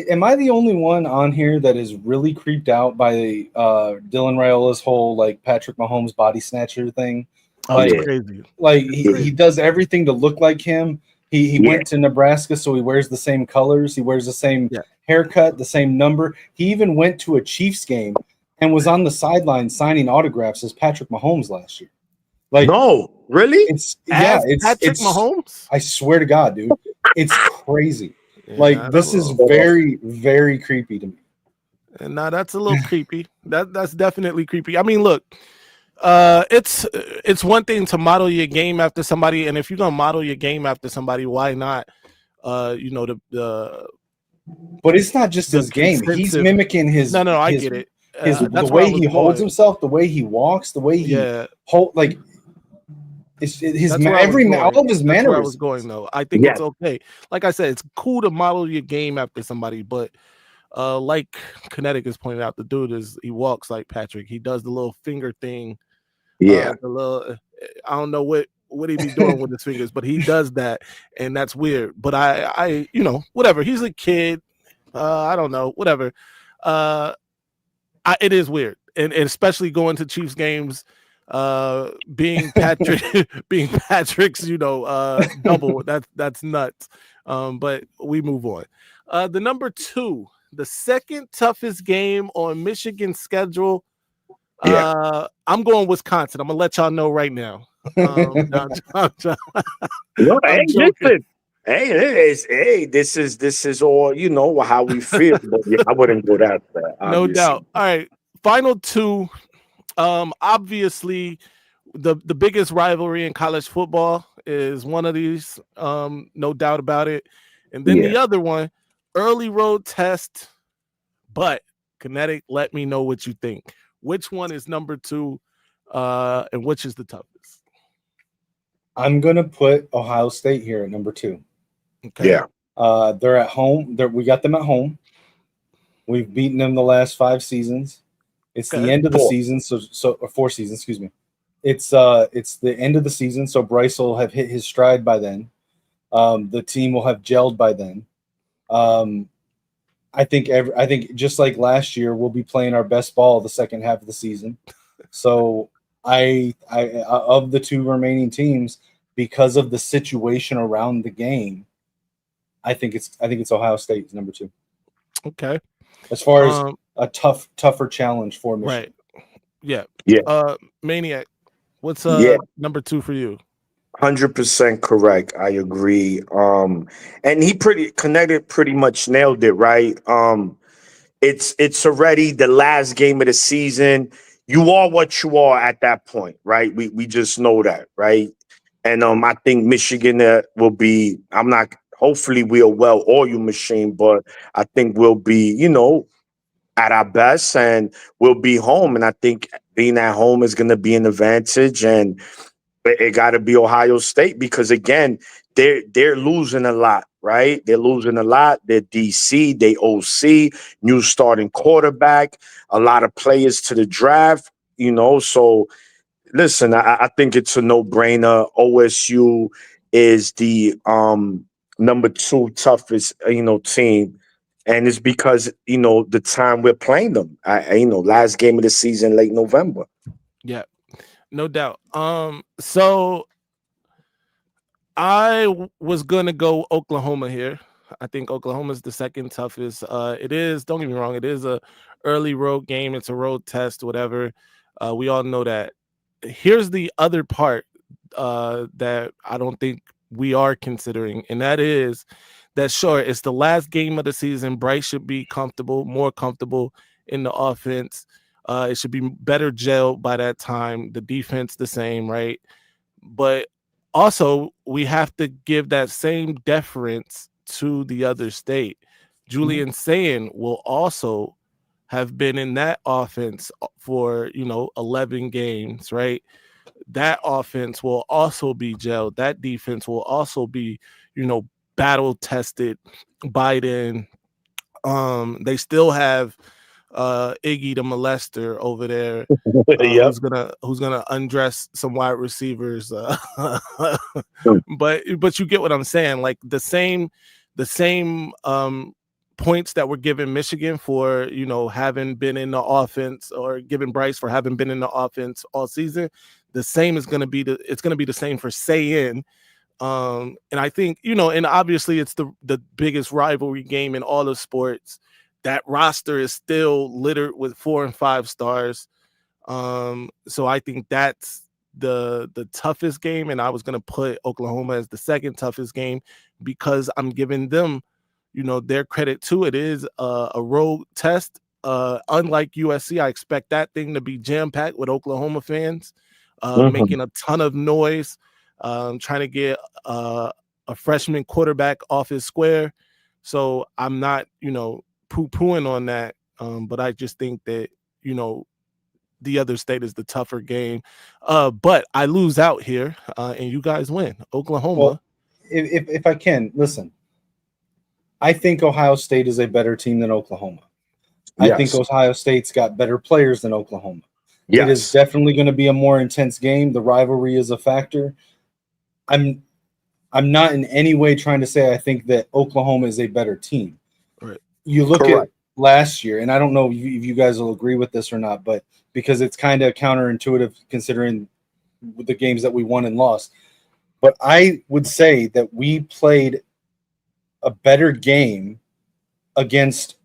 Am I the only one on here that is really creeped out by Dylan Raiola's whole like Patrick Mahomes body snatcher thing? It's crazy. Like he does everything to look like him. He went to Nebraska, so he wears the same colors. He wears the same haircut, the same number. He even went to a Chiefs game and was on the sideline signing autographs as Patrick Mahomes last year. Like, no, really? It's Patrick Mahomes. I swear to God, dude, it's crazy. Like this is very, very creepy to me. And now that's a little creepy. That's definitely creepy. I mean, look. It's one thing to model your game after somebody, and if you're gonna model your game after somebody, why not? But it's not just his game; he's mimicking his. No, I get it. The way he holds himself, the way he walks, the way he all of his manners. Where I was going though. I think it's okay. Like I said, it's cool to model your game after somebody, but like Kinetic has pointed out, the dude he walks like Patrick. He does the little finger thing. I don't know what he be doing with his fingers, but he does that, and that's weird. But I whatever. He's a kid. I don't know, whatever. It is weird, and especially going to Chiefs games, being Patrick's, double. That's nuts. But we move on. The number 2, the second toughest game on Michigan's schedule. I'm going Wisconsin. I'm gonna let y'all know right now. Listen. Hey, this is all how we feel. But I wouldn't go that far. No doubt. All right, final 2. Obviously, the biggest rivalry in college football is one of these. No doubt about it. And then the other one, early road test. But Kinetic, let me know what you think. Which one is number 2, and which is the toughest? I'm gonna put Ohio State here at number 2. Okay. Yeah. They're at home. We got them at home. We've beaten them the last 5 seasons. It's the end of the season, so 4 seasons. Excuse me. It's the end of the season, so Bryce will have hit his stride by then. The team will have gelled by then. I think just like last year, we'll be playing our best ball the second half of the season. So I of the 2 remaining teams, because of the situation around the game, I think it's Ohio State number 2. Okay. As far as a tougher challenge for Michigan. Right. Yeah. Maniac, what's number 2 for you? 100% correct. I agree. And he pretty much nailed it, right? It's already the last game of the season. you are what you are at that point, right? We just know that, right? And I think Michigan will be. I'm not. Hopefully, we're a well-oiled machine, but I think we'll be, at our best, and we'll be home. And I think being at home is going to be an advantage. And it got to be Ohio State because again, they're losing a lot, right? They're losing a lot. They're DC, they OC, new starting quarterback, a lot of players to the draft. So listen, I think it's a no-brainer. OSU is the number 2 toughest, team. And it's because, the time we're playing them. Last game of the season, late November. Yeah, no doubt. So I was gonna go Oklahoma here. I think Oklahoma is the second toughest. It is, don't get me wrong, it is a early road game. It's a road test, whatever. We all know that. Here's the other part that I don't think we are considering, and that is that sure, it's the last game of the season. Bryce should be more comfortable in the offense. It should be better gelled by that time. The defense the same, right? But also, we have to give that same deference to the other state. Julian Sayin will also have been in that offense for 11 games, right? That offense will also be gelled. That defense will also be, battle tested. Biden. They still have Iggy the molester over there, Yep. who's gonna undress some wide receivers. But you get what I'm saying. Like the same points that were given Michigan for having been in the offense, or given Bryce for having been in the offense all season. The same is gonna be the same for Sayin. And I think, and obviously it's the biggest rivalry game in all of sports. That roster is still littered with 4 and 5 stars. So I think that's the toughest game. And I was going to put Oklahoma as the second toughest game because I'm giving them, their credit too. It is a road test. Unlike USC, I expect that thing to be jam-packed with Oklahoma fans, making a ton of noise, trying to get a freshman quarterback off his square. So I'm not, poo-pooing on that, but I just think that the other state is the tougher game. But I lose out here, and you guys win. Oklahoma. Well, if I can listen, I think Ohio State is a better team than Oklahoma. Yes. I think Ohio State's got better players than Oklahoma. Yes. It is definitely going to be a more intense game. The rivalry is a factor. I'm not in any way trying to say I think that Oklahoma is a better team. Right. You look Correct. at last year, and I don't know if you guys will agree with this or not, but because it's kind of counterintuitive considering the games that we won and lost. But I would say that we played a better game against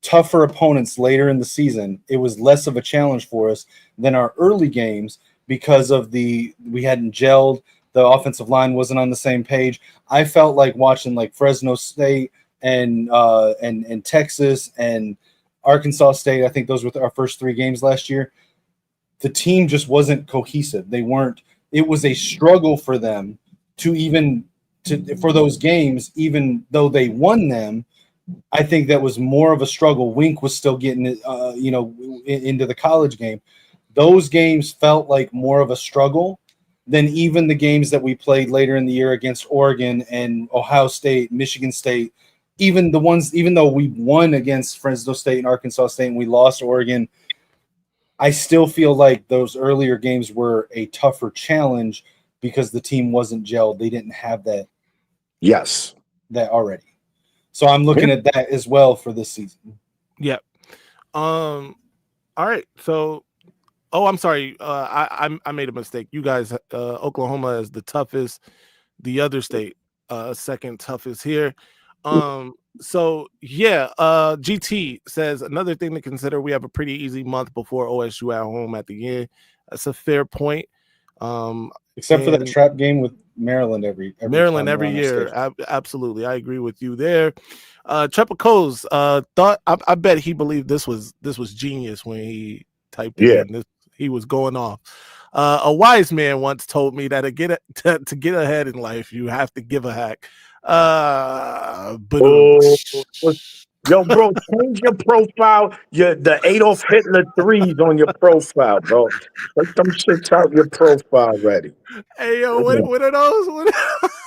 tougher opponents later in the season. It was less of a challenge for us than our early games because of we hadn't gelled. The offensive line wasn't on the same page. I felt like watching like Fresno State and Texas and Arkansas State. I think those were our first 3 games last year. The team just wasn't cohesive. They weren't. It was a struggle for them for those games, even though they won them. I think that was more of a struggle. Wink was still getting into the college game. Those games felt like more of a struggle than even the games that we played later in the year against Oregon and Ohio State, Michigan State. Even though we won against Fresno State and Arkansas State and we lost Oregon, I still feel like those earlier games were a tougher challenge because the team wasn't gelled. They didn't have that. Yes. That already. So I'm looking at that as well for this season. Yeah. All right. So, I'm sorry. I made a mistake. You guys, Oklahoma is the toughest. The other state, second toughest here. So yeah, GT says another thing to consider. We have a pretty easy month before OSU at home at the end. That's a fair point. Except for that trap game with Maryland every year. Absolutely, I agree with you there. Trepacos thought I bet he believed this was genius when he typed it Yeah. in. He was going off. A wise man once told me that to get ahead in life, you have to give a hack. But Oh, yo, bro, change your profile. The Adolf Hitler threes on your profile, bro. Take them shits out your profile already. hey, yo, what are those?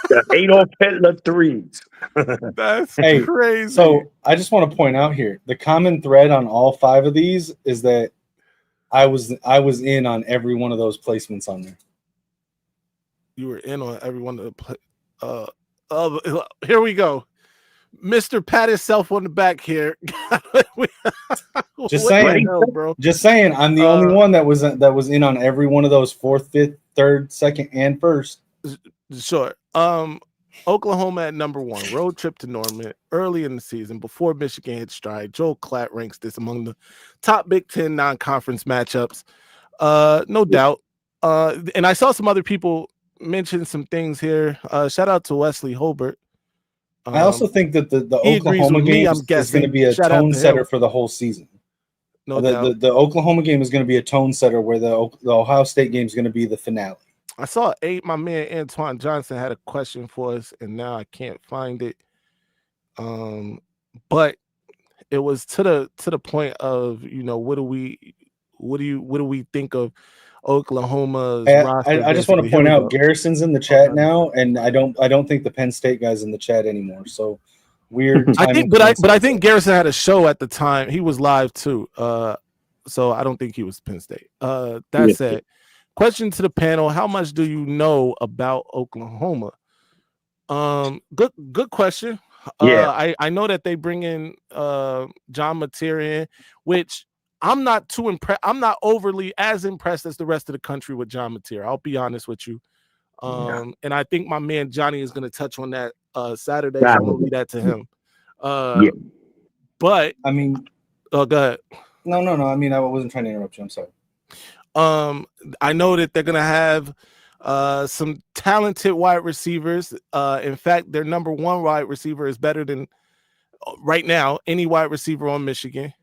The Adolf Hitler threes. That's Hey, crazy. so I just want to point out here, the common thread on all 5 of these is that I was in on every one of those placements on there. You were in on every one of the here we go. Mr. Pat himself on the back here. Just What the saying, hell, bro. Just saying, I'm the only one that was in on every one of those 4th, 5th, 3rd, 2nd, and 1st. Sure. Oklahoma at number 1, road trip to Norman early in the season before Michigan hit stride. Joel Klatt ranks this among the top Big Ten non-conference matchups. No doubt. And I saw some other people mention some things here. Shout out to Wesley Holbert. I also think that the he agrees Oklahoma with me, game I'm is guessing. going to be a Shout out tone to setter him. for the whole season. No doubt. The Oklahoma game is going to be a tone setter, where the Ohio State game is going to be the finale. I saw my man Antoine Johnson had a question for us, and now I can't find it. But it was to the point of, what do we think of Oklahoma's roster? I just want to point out Garrison's in the chat now, and I don't think the Penn State guy's in the chat anymore. So weird. I think Garrison had a show at the time. He was live too. So I don't think he was Penn State. That said, question to the panel: how much do you know about Oklahoma? Good question. I know that they bring in John Mateer, which I'm not too impressed. I'm not overly as impressed as the rest of the country with John Mateer. I'll be honest with you. And I think my man Johnny is going to touch on that Saturday. So I'm going to leave that to him. But I mean, go ahead. No. I mean, I wasn't trying to interrupt you. I'm sorry. I know that they're going to have some talented wide receivers. In fact, their number 1 wide receiver is better than right now any wide receiver on Michigan.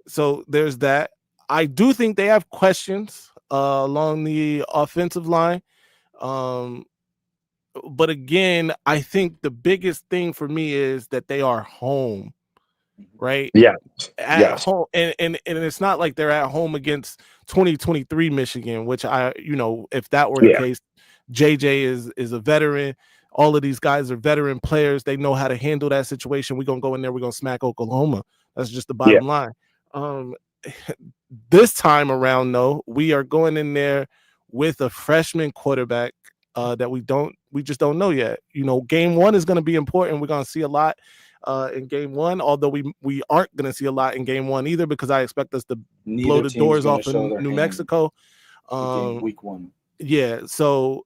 So there's that. I do think they have questions along the offensive line. But again, I think the biggest thing for me is that they are home, right? Yeah. At home. And it's not like they're at home against 2023 Michigan, which if that were the case, JJ is a veteran. All of these guys are veteran players. They know how to handle that situation. We're going to go in there. We're going to smack Oklahoma. That's just the bottom line. This time around, though, we are going in there with a freshman quarterback that we just don't know yet. Game 1 is going to be important. We're going to see a lot in game 1, although we aren't going to see a lot in game 1 either, because I expect us to blow the doors off in New Mexico. Week 1. Yeah. So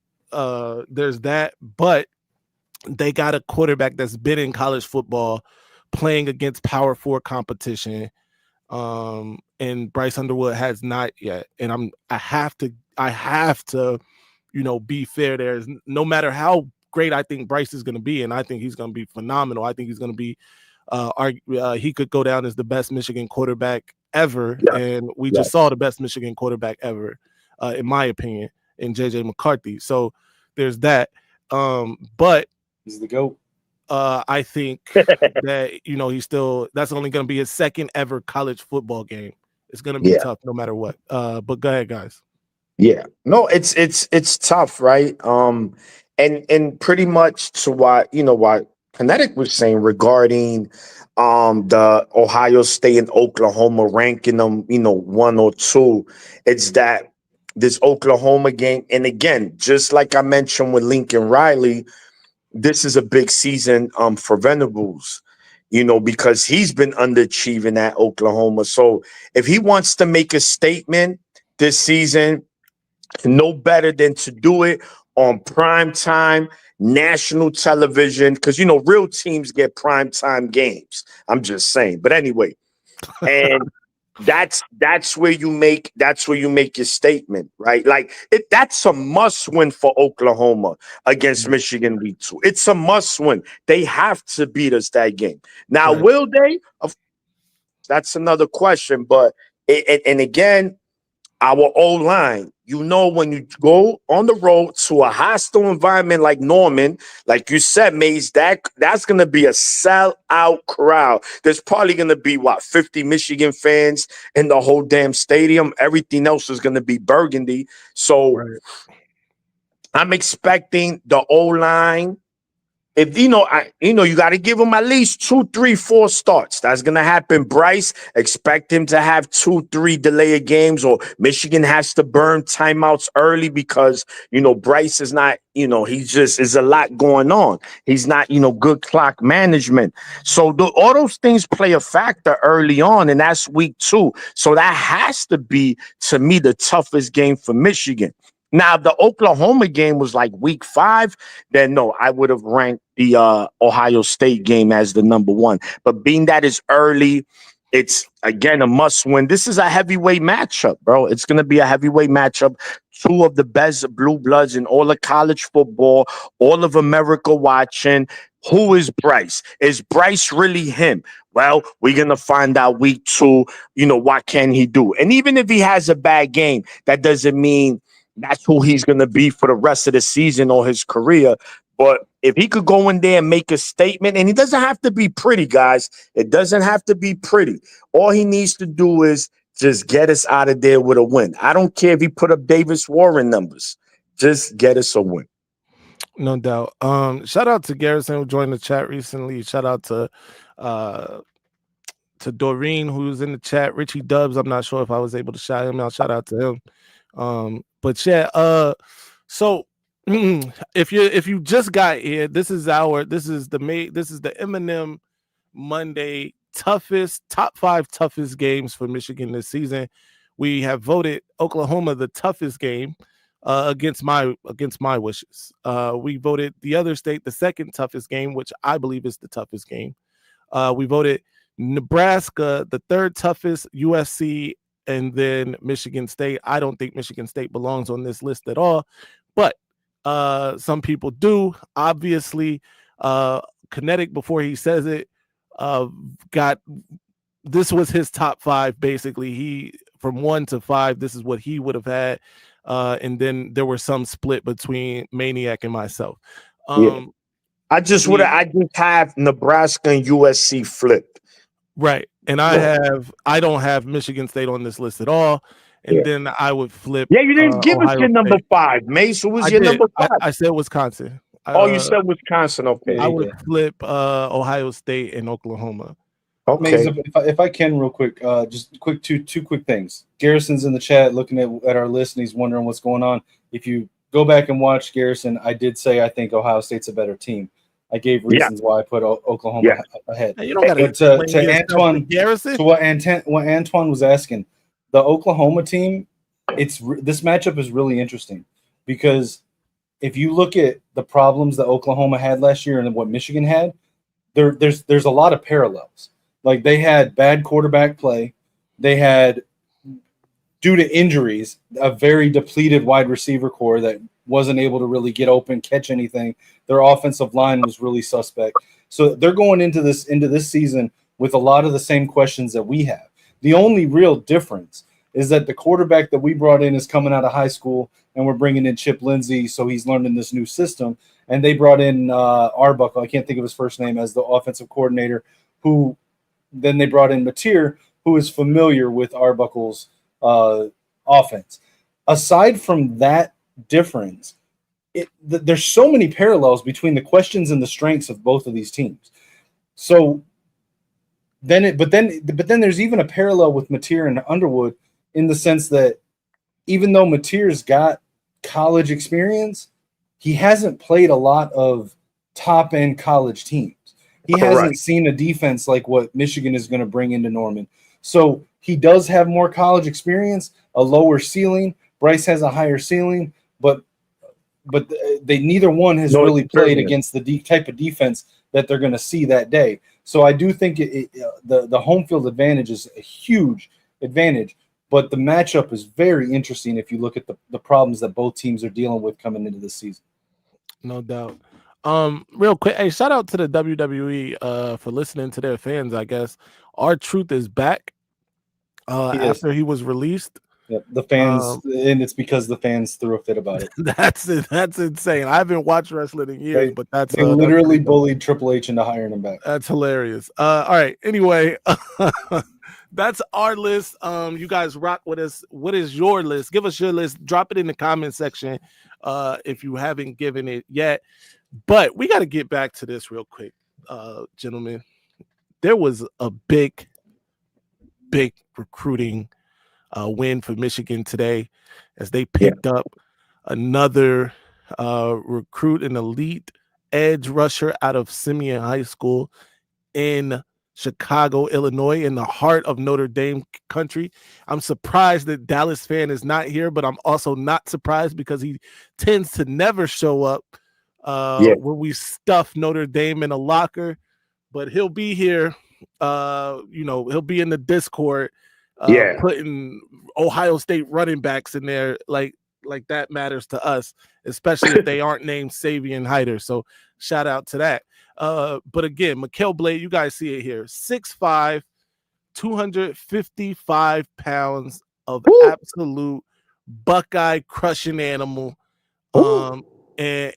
there's that, but they got a quarterback that's been in college football playing against Power 4 competition. And Bryce Underwood has not yet. And I have to, be fair there. No matter how great I think Bryce is going to be, and I think he's going to be phenomenal. I think he's going to be, he could go down as the best Michigan quarterback ever. Yeah. And we just saw the best Michigan quarterback ever, in my opinion, in JJ McCarthy. So there's that. But he's the GOAT. I think that, that's only going to be his 2nd ever college football game. It's going to be tough no matter what. But go ahead, guys. Yeah, no, it's tough, right? And pretty much to what Kinetic was saying regarding the Ohio State and Oklahoma ranking them, 1 or 2. It's that this Oklahoma game, and again, just like I mentioned with Lincoln Riley, this is a big season for Venables, because he's been underachieving at Oklahoma. So if he wants to make a statement this season, no better than to do it on prime time, national television, because real teams get prime time games. I'm just saying. But anyway, and that's where you make your statement, right? Like that's a must win for Oklahoma against Michigan week 2. It's a must win. They have to beat us that game. Now, will they? That's another question. But and again, our O-line, when you go on the road to a hostile environment like Norman, like you said, Maze, that's going to be a sell-out crowd. There's probably going to be, 50 Michigan fans in the whole damn stadium. Everything else is going to be burgundy. So I'm expecting the O-line. If you got to give him at least 2, 3, 4 starts. That's gonna happen. Bryce, expect him to have 2, 3 delayed games, or Michigan has to burn timeouts early because Bryce is not. He just is a lot going on. He's not good clock management. So all those things play a factor early on, and that's week 2. So that has to be, to me, the toughest game for Michigan. Now, if the Oklahoma game was like week 5, then no, I would have ranked the Ohio State game as the number 1. But being that it's early, it's, again, a must-win. This is a heavyweight matchup, bro. It's going to be a heavyweight matchup. 2 of the best blue bloods in all of college football, all of America watching. Who is Bryce? Is Bryce really him? Well, we're going to find out week 2, what can he do? And even if he has a bad game, that doesn't mean that's who he's going to be for the rest of the season or his career. But if he could go in there and make a statement, and he doesn't have to be pretty, guys. It doesn't have to be pretty. All he needs to do is just get us out of there with a win. I don't care if he put up Davis Warren numbers. Just get us a win. No doubt. Shout out to Garrison, who joined the chat recently. Shout out to Doreen, who's in the chat. Richie Dubs, I'm not sure if I was able to shout him out. Shout out to him. But yeah, so if you just got here, this is the Eminem Monday top 5 toughest games for Michigan this season. We have voted Oklahoma the toughest game against my wishes. We voted the other state the second toughest game, which I believe is the toughest game. We voted Nebraska the third toughest, USC, and then Michigan State. I don't think Michigan State belongs on this list at all, but some people do. Obviously, Kinetic, before he says it, this was his top 5. Basically, he from 1 to 5. This is what he would have had, and then there were some split between Maniac and myself. I just have Nebraska and USC flipped. Right. And I don't have Michigan State on this list at all. And then I would flip. Yeah, you didn't give Ohio us your number State. 5. Mace, who was your number 5? I said Wisconsin. You said Wisconsin. Okay. I would flip Ohio State and Oklahoma. Okay. If I can, real quick, just two quick things. Garrison's in the chat looking at our list, and he's wondering what's going on. If you go back and watch Garrison, I did say I think Ohio State's a better team. I gave reasons why I put Oklahoma ahead. Hey, you don't gotta to Antoine, to what Antoine was asking, the Oklahoma team, this matchup is really interesting because if you look at the problems that Oklahoma had last year and what Michigan had, there's a lot of parallels. Like they had bad quarterback play, they had, due to injuries, a very depleted wide receiver core that wasn't able to really get open, catch anything. Their offensive line was really suspect. So they're going into this season with a lot of the same questions that we have. The only real difference is that the quarterback that we brought in is coming out of high school, and we're bringing in Chip Lindsey, so he's learning this new system. And they brought in Arbuckle, I can't think of his first name, as the offensive coordinator, who then they brought in Mateer, who is familiar with Arbuckle's offense. Aside from that difference, there's so many parallels between the questions and the strengths of both of these teams. So then there's even a parallel with Mateer and Underwood in the sense that even though Mateer's got college experience, he hasn't played a lot of top-end college teams. He hasn't seen a defense like what Michigan is going to bring into Norman. So he does have more college experience, a lower ceiling. Bryce has a higher ceiling, but they neither one has really played against the type of defense that they're going to see that day. So I do think the home field advantage is a huge advantage, but the matchup is very interesting if you look at the problems that both teams are dealing with coming into this season. No doubt. Real quick, hey, shout out to the WWE for listening to their fans. I guess R-Truth is back after he was released. Yep, the fans, and it's because the fans threw a fit about it. That's insane. I haven't watched wrestling in years, but they literally bullied Triple H into hiring him back. That's hilarious. All right. Anyway, that's our list. You guys rock with us. What is your list? Give us your list. Drop it in the comment section if you haven't given it yet. But we got to get back to this real quick, gentlemen. There was a big recruiting win for Michigan today as they picked up another recruit, an elite edge rusher out of Simeon High School in Chicago, Illinois, in the heart of Notre Dame country. I'm surprised that Dallas fan is not here, but I'm also not surprised because he tends to never show up when we stuff Notre Dame in a locker. But he'll be here. He'll be in the Discord putting Ohio State running backs in there like that matters to us, especially if they aren't named Savion Hyder. So shout out to that. But again, Mikael Blade, you guys see it here, 6'5", 255 pounds of absolute Buckeye crushing animal. And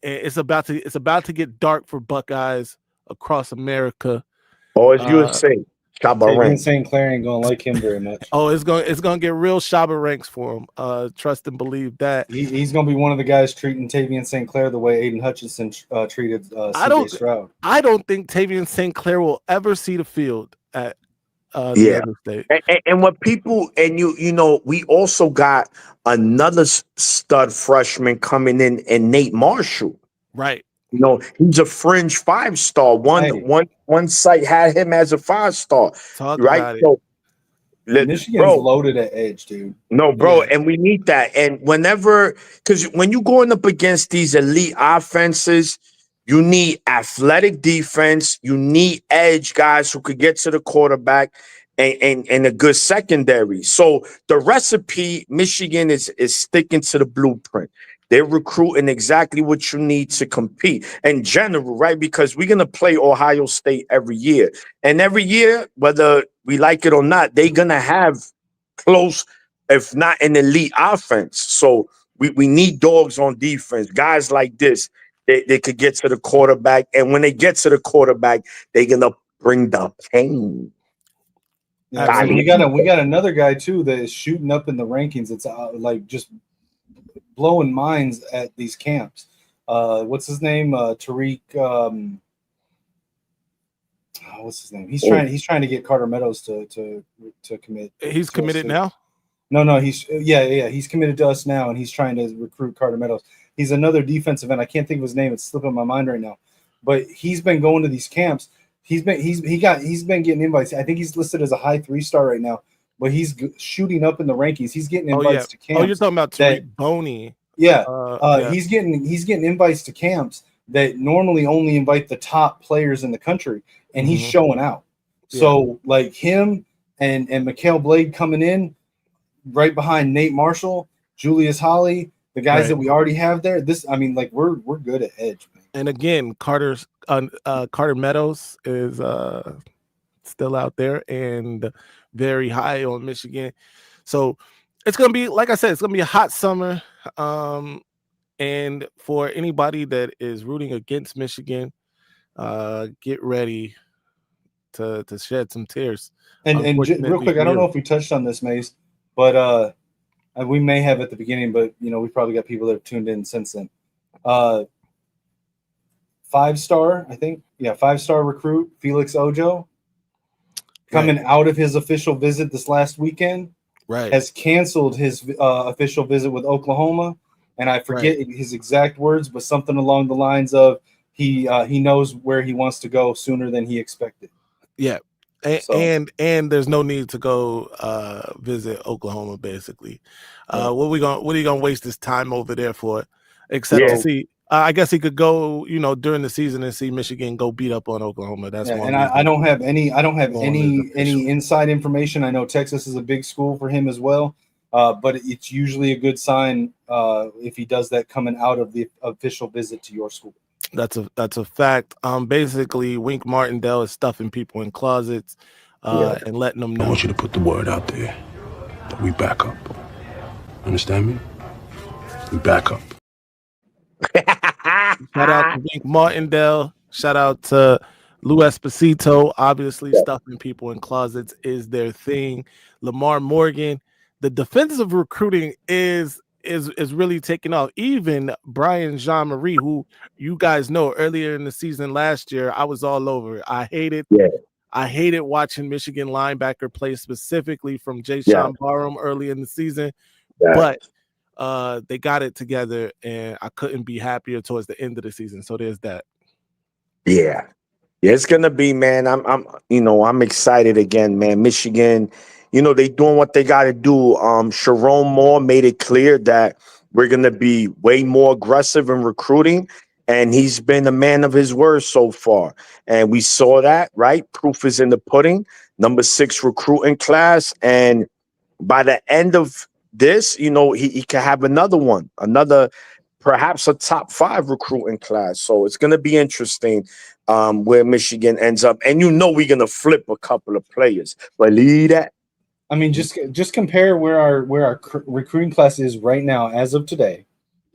it's about to get dark for Buckeyes across America. Oh, as you would say, St. Clair ain't gonna like him very much. Oh, it's gonna get real Shabba ranks for him. Trust and believe that. He's gonna be one of the guys treating Tavian St. Clair the way Aiden Hutchinson treated CJ Stroud. I don't think Tavian St. Clair will ever see the field at the other state. And what people we also got another stud freshman coming in, and Nate Marshall. Right. He's a fringe 5-star. One site had him as a 5-star. Right? So, Michigan's loaded at edge, dude. No, bro, and we need that. And because when you're going up against these elite offenses, you need athletic defense. You need edge guys who could get to the quarterback and a good secondary. So the recipe, Michigan is sticking to the blueprint. They're recruiting exactly what you need to compete in general, right? Because we're going to play Ohio State every year. And every year, whether we like it or not, they're going to have close, if not an elite offense. So we need dogs on defense, guys like this. They could get to the quarterback. And when they get to the quarterback, they're going to bring the pain. Yeah, we got another guy, too, that is shooting up in the rankings. It's just blowing minds at these camps. What's his name? Tariq. What's his name? He's trying to get Carter Meadows to commit. He's committed now? No. He's committed to us now, and he's trying to recruit Carter Meadows. He's another defensive end. I can't think of his name. It's slipping my mind right now. But he's been going to these camps. He's been getting invites. I think he's listed as a high 3-star right now. But he's shooting up in the rankings. He's getting invites to camps. Oh, you're talking about Tariq Boney. Yeah. He's getting invites to camps that normally only invite the top players in the country, and he's showing out. Yeah. So like him and Mikael Blade coming in right behind Nate Marshall, Julius Holly, the guys that we already have there. We're good at edge, man. And again, Carter Meadows is still out there and very high on Michigan. So it's going to be, like I said, it's going to be a hot summer. And for anybody that is rooting against Michigan, get ready to shed some tears. And real quick, I don't know if we touched on this, Mace, but we may have at the beginning, but we probably got people that have tuned in since then. 5-star, I think. Yeah, 5-star recruit Felix Ojo, coming out of his official visit this last weekend, has canceled his official visit with Oklahoma. And I forget his exact words, but something along the lines of he knows where he wants to go sooner than he expected. Yeah. And there's no need to go visit Oklahoma, basically. What are you gonna waste this time over there for? Except to see, I guess he could go, during the season and see Michigan go beat up on Oklahoma. That's one. And I don't have any inside information. I know Texas is a big school for him as well, but it's usually a good sign if he does that coming out of the official visit to your school. That's a fact. Basically, Wink Martindale is stuffing people in closets and letting them know. I want you to put the word out there that we back up. Understand me? We back up. Shout out to Wink Martindale. Shout out to Lou Esposito. Obviously, stuffing people in closets is their thing. Lamar Morgan. The defensive recruiting is really taking off. Even Brian Jean-Marie, who you guys know earlier in the season last year, I was all over. I hated watching Michigan linebacker play, specifically from Jay Sean Barham early in the season. But they got it together, and I couldn't be happier towards the end of the season. So there's that. Yeah, it's gonna be, man. I'm excited again, man. Michigan, they doing what they got to do. Sherrone Moore made it clear that we're gonna be way more aggressive in recruiting, and he's been a man of his word so far. And we saw that, right? Proof is in the pudding. Number 6 recruiting class, and by the end of this, he can have another perhaps a top 5 recruiting class. So it's going to be interesting where Michigan ends up. And we're going to flip a couple of players. Believe that. I mean, just compare where our recruiting class is right now as of today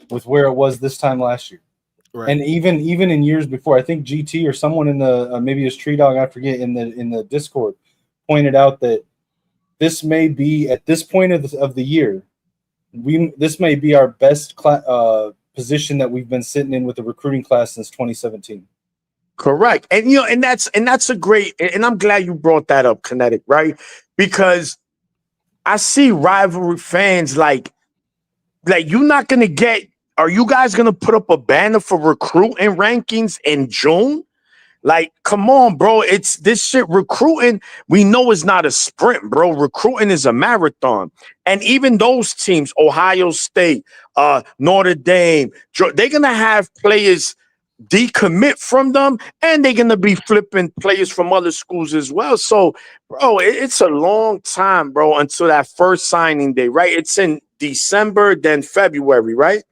with where it was this time last year. Right. And even in years before, I think GT or someone in the maybe it's Tree Dog, I forget, in the Discord pointed out that this may be, at this point of the year, this may be our best position that we've been sitting in with the recruiting class since 2017. Correct. And that's a great, and I'm glad you brought that up, Kinetic, right? Because I see rivalry fans like you're not going to get, are you guys going to put up a banner for recruiting rankings in June? Like, come on, bro. It's this shit. Recruiting, we know is not a sprint, bro. Recruiting is a marathon. And even those teams, Ohio State, Notre Dame, they're going to have players decommit from them, and they're going to be flipping players from other schools as well. So, bro, it's a long time, bro, until that first signing day, right? It's in December, then February, right?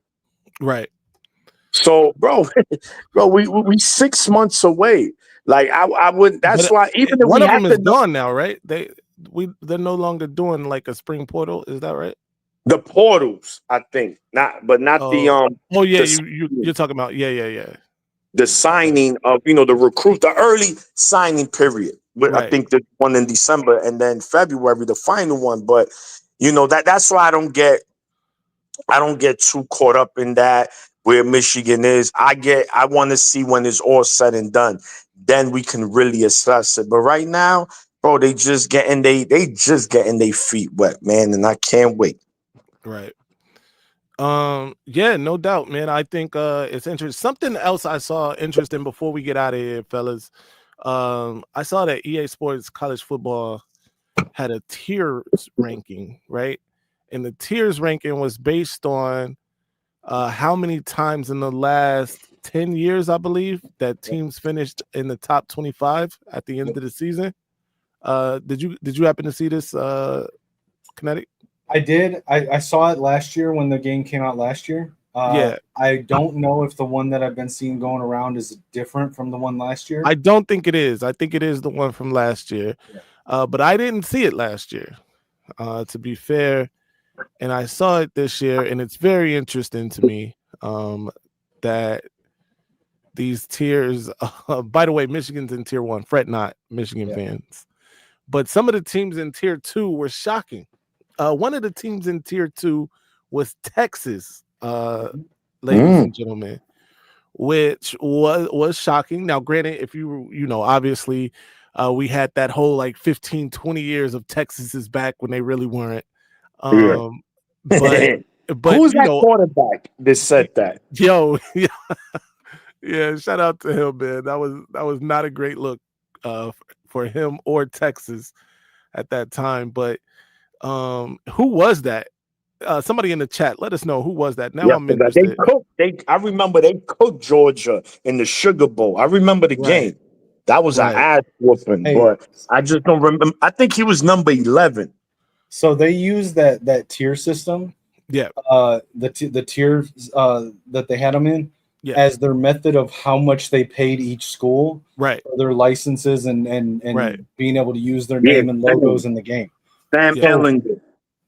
Right. So, bro, we 6 months away. Like I would. That's why even if one of them is gone now, right? They're no longer doing like a spring portal. Is that right? The portals, I think, not the Oh yeah, you're talking about the signing of the recruit, the early signing period. Right. I think the one in December and then February, the final one. But that's why I don't get too caught up in that. Where Michigan is, I want to see when it's all said and done. Then we can really assess it. But right now, bro, they just getting their feet wet, man, and I can't wait. Right. Yeah, no doubt, man. I think it's interesting. Something else I saw interesting before we get out of here, fellas. I saw that EA Sports College Football had a tiers ranking, right? And the tiers ranking was based on how many times in the last 10 years, I believe, that teams finished in the top 25 at the end of the season. Did you happen to see this, Kinetic? I did. I saw it last year when the game came out last year. I don't know if the one that I've been seeing going around is different from the one last year. I don't think it is. I think it is the one from last year. But I didn't see it last year, to be fair. And I saw it this year, and it's very interesting to me that these tiers, by the way, Michigan's in tier 1. Fret not, Michigan fans. But some of the teams in tier 2 were shocking. One of the teams in tier 2 was Texas, ladies and gentlemen, which was shocking. Now, granted, if obviously we had that whole like 15, 20 years of Texas is back when they really weren't. But who's that quarterback that said that? Yo, yeah, shout out to him, man. That was not a great look for him or Texas at that time. But who was that? Somebody in the chat, let us know who was that. Now I'm interested. I remember they cooked Georgia in the Sugar Bowl. I remember the game. That was an ass whooping, but I just don't remember. I think he was number 11. So they use that tier system. Yeah. The tiers that they had them in as their method of how much they paid each school right for their licenses and Right. being able to use their name and logos in the game. Sam Yeah. Ellinger.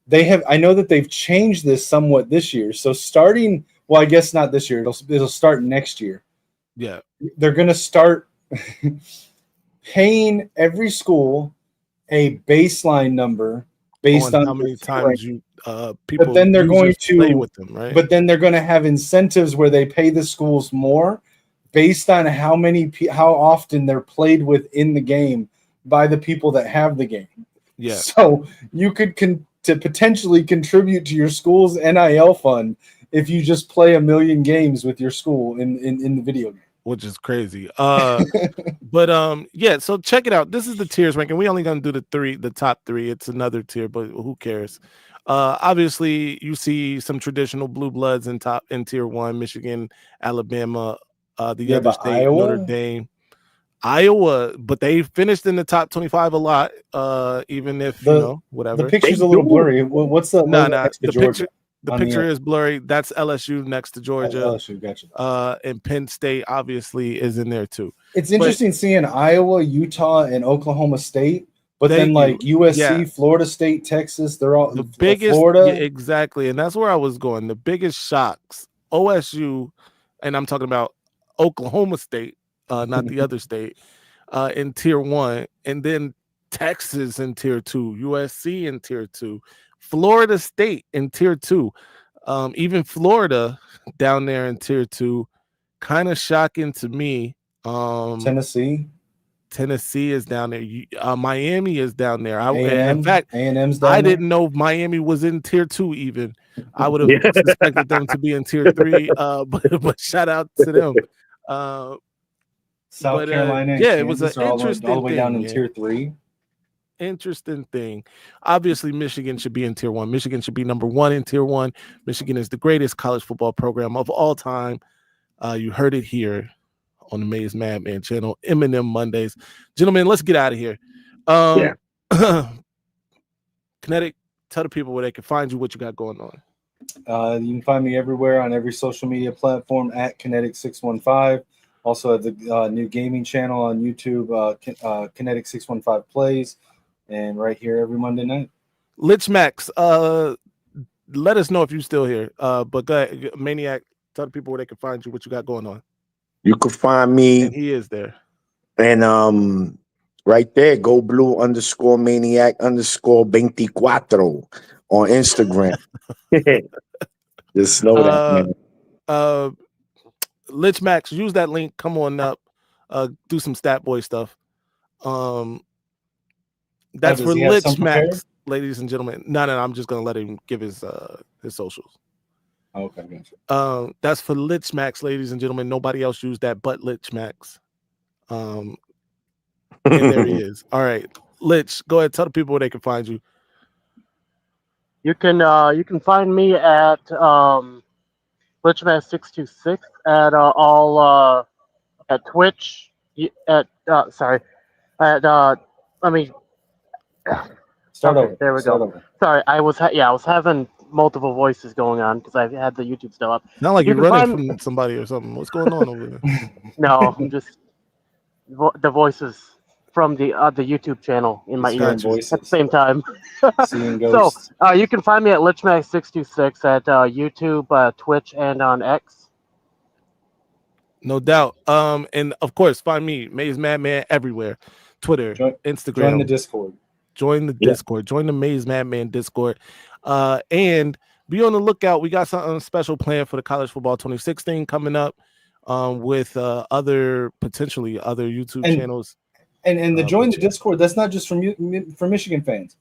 They have. I know that they've changed this somewhat this year. So starting, well, I guess not this year. It'll start next year. Yeah. They're going to start paying every school a baseline number based on how many their times scoring. people. But then they're going users play to with them, right? But then they're going to have incentives where they pay the schools more based on how often they're played with in the game by the people that have the game. Yeah. So you could to potentially contribute to your school's NIL fund if you just play 1 million games with your school in the video game. Which is crazy. But yeah, so check it out. This is the tiers ranking. We only gonna do the top 3. It's another tier, but who cares? Obviously you see some traditional blue bloods in tier 1, Michigan, Alabama, the other state, Iowa? Notre Dame. Iowa, but they finished in the top 25 a lot, even if whatever. The picture's a little blurry. What's the no, next to the Georgia? The picture is blurry. That's LSU next to Georgia. LSU, gotcha. And Penn State obviously is in there too. It's interesting seeing Iowa, Utah, and Oklahoma State, but then like USC, Florida State, Texas, they're all the biggest. Florida. Yeah, exactly, and that's where I was going. The biggest shocks: OSU, and I'm talking about Oklahoma State, not the other state, in tier 1, and then Texas in tier 2, USC in tier 2. Florida State in tier 2, even Florida down there in tier 2, kind of shocking to me. Tennessee is down there. Miami is down there. in fact, A&M's down I there? didn't know Miami was in tier 2 even. I would have suspected them to be in tier 3, but shout out to them. South Carolina, yeah, it was an all interesting the way thing, down in yeah. tier 3. Interesting thing. Obviously, Michigan should be in tier 1. Michigan should be number 1 in tier 1. Michigan is the greatest college football program of all time. You heard it here on the Maze Madman channel, Eminem Mondays. Gentlemen, let's get out of here. Kinetic, tell the people where they can find you, what you got going on. You can find me everywhere on every social media platform at Kinetic615. Also have the new gaming channel on YouTube, Kinetic615 Plays, and right here every Monday night. Lich Max, let us know if you're still here. But go ahead, Maniac, tell the people where they can find you, what you got going on. You can find me. And he is there. And right there, go blue _maniac _24 on Instagram. Just know that, man. Lich Max, use that link. Come on up. Do some stat boy stuff. That's for Lich Max, ladies and gentlemen. No, I'm just gonna let him give his socials. Okay, gotcha. That's for Lich Max, ladies and gentlemen. Nobody else used that but Lich Max. And there he is. All right, Lich, go ahead. Tell the people where they can find you. You can find me at LichMax626 at all at Twitch let me start over. There we go. Sorry, I was having multiple voices going on because I had the YouTube still up. Not like you're running from somebody or something. What's going on over there? No, I'm just the voices from the YouTube channel in my ear at the same time. So you can find me at LichMax626 at YouTube, Twitch, and on X. No doubt. And of course, find me, Maze Madman, everywhere. Twitter, Instagram. Join the Discord. Join the Discord. Join the Maze Madman Discord. And be on the lookout. We got something special planned for the College Football 2016 coming up with potentially other YouTube channels. And the join the Discord, that's not just for Michigan fans.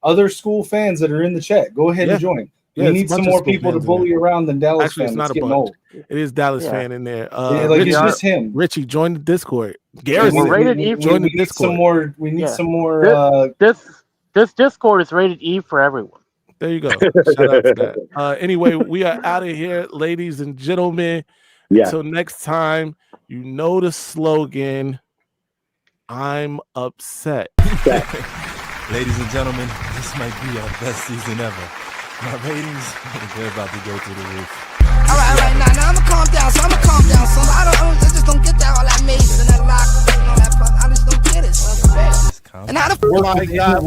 Other school fans that are in the chat, go ahead and join. We need some more people to bully around than Dallas fans. It's not a bunch. Old. It is Dallas fan in there. It's just him. Richie, join the Discord. Garrison, rated E. Join the Discord. We need some more. This Discord is rated E for everyone. There you go. Shout out to that. Anyway, we are out of here, ladies and gentlemen. Until next time, you know the slogan. I'm upset. Ladies and gentlemen, this might be our best season ever. My ratings, they're about to go through the roof. All right, now I'ma calm down. And how the Oh my God.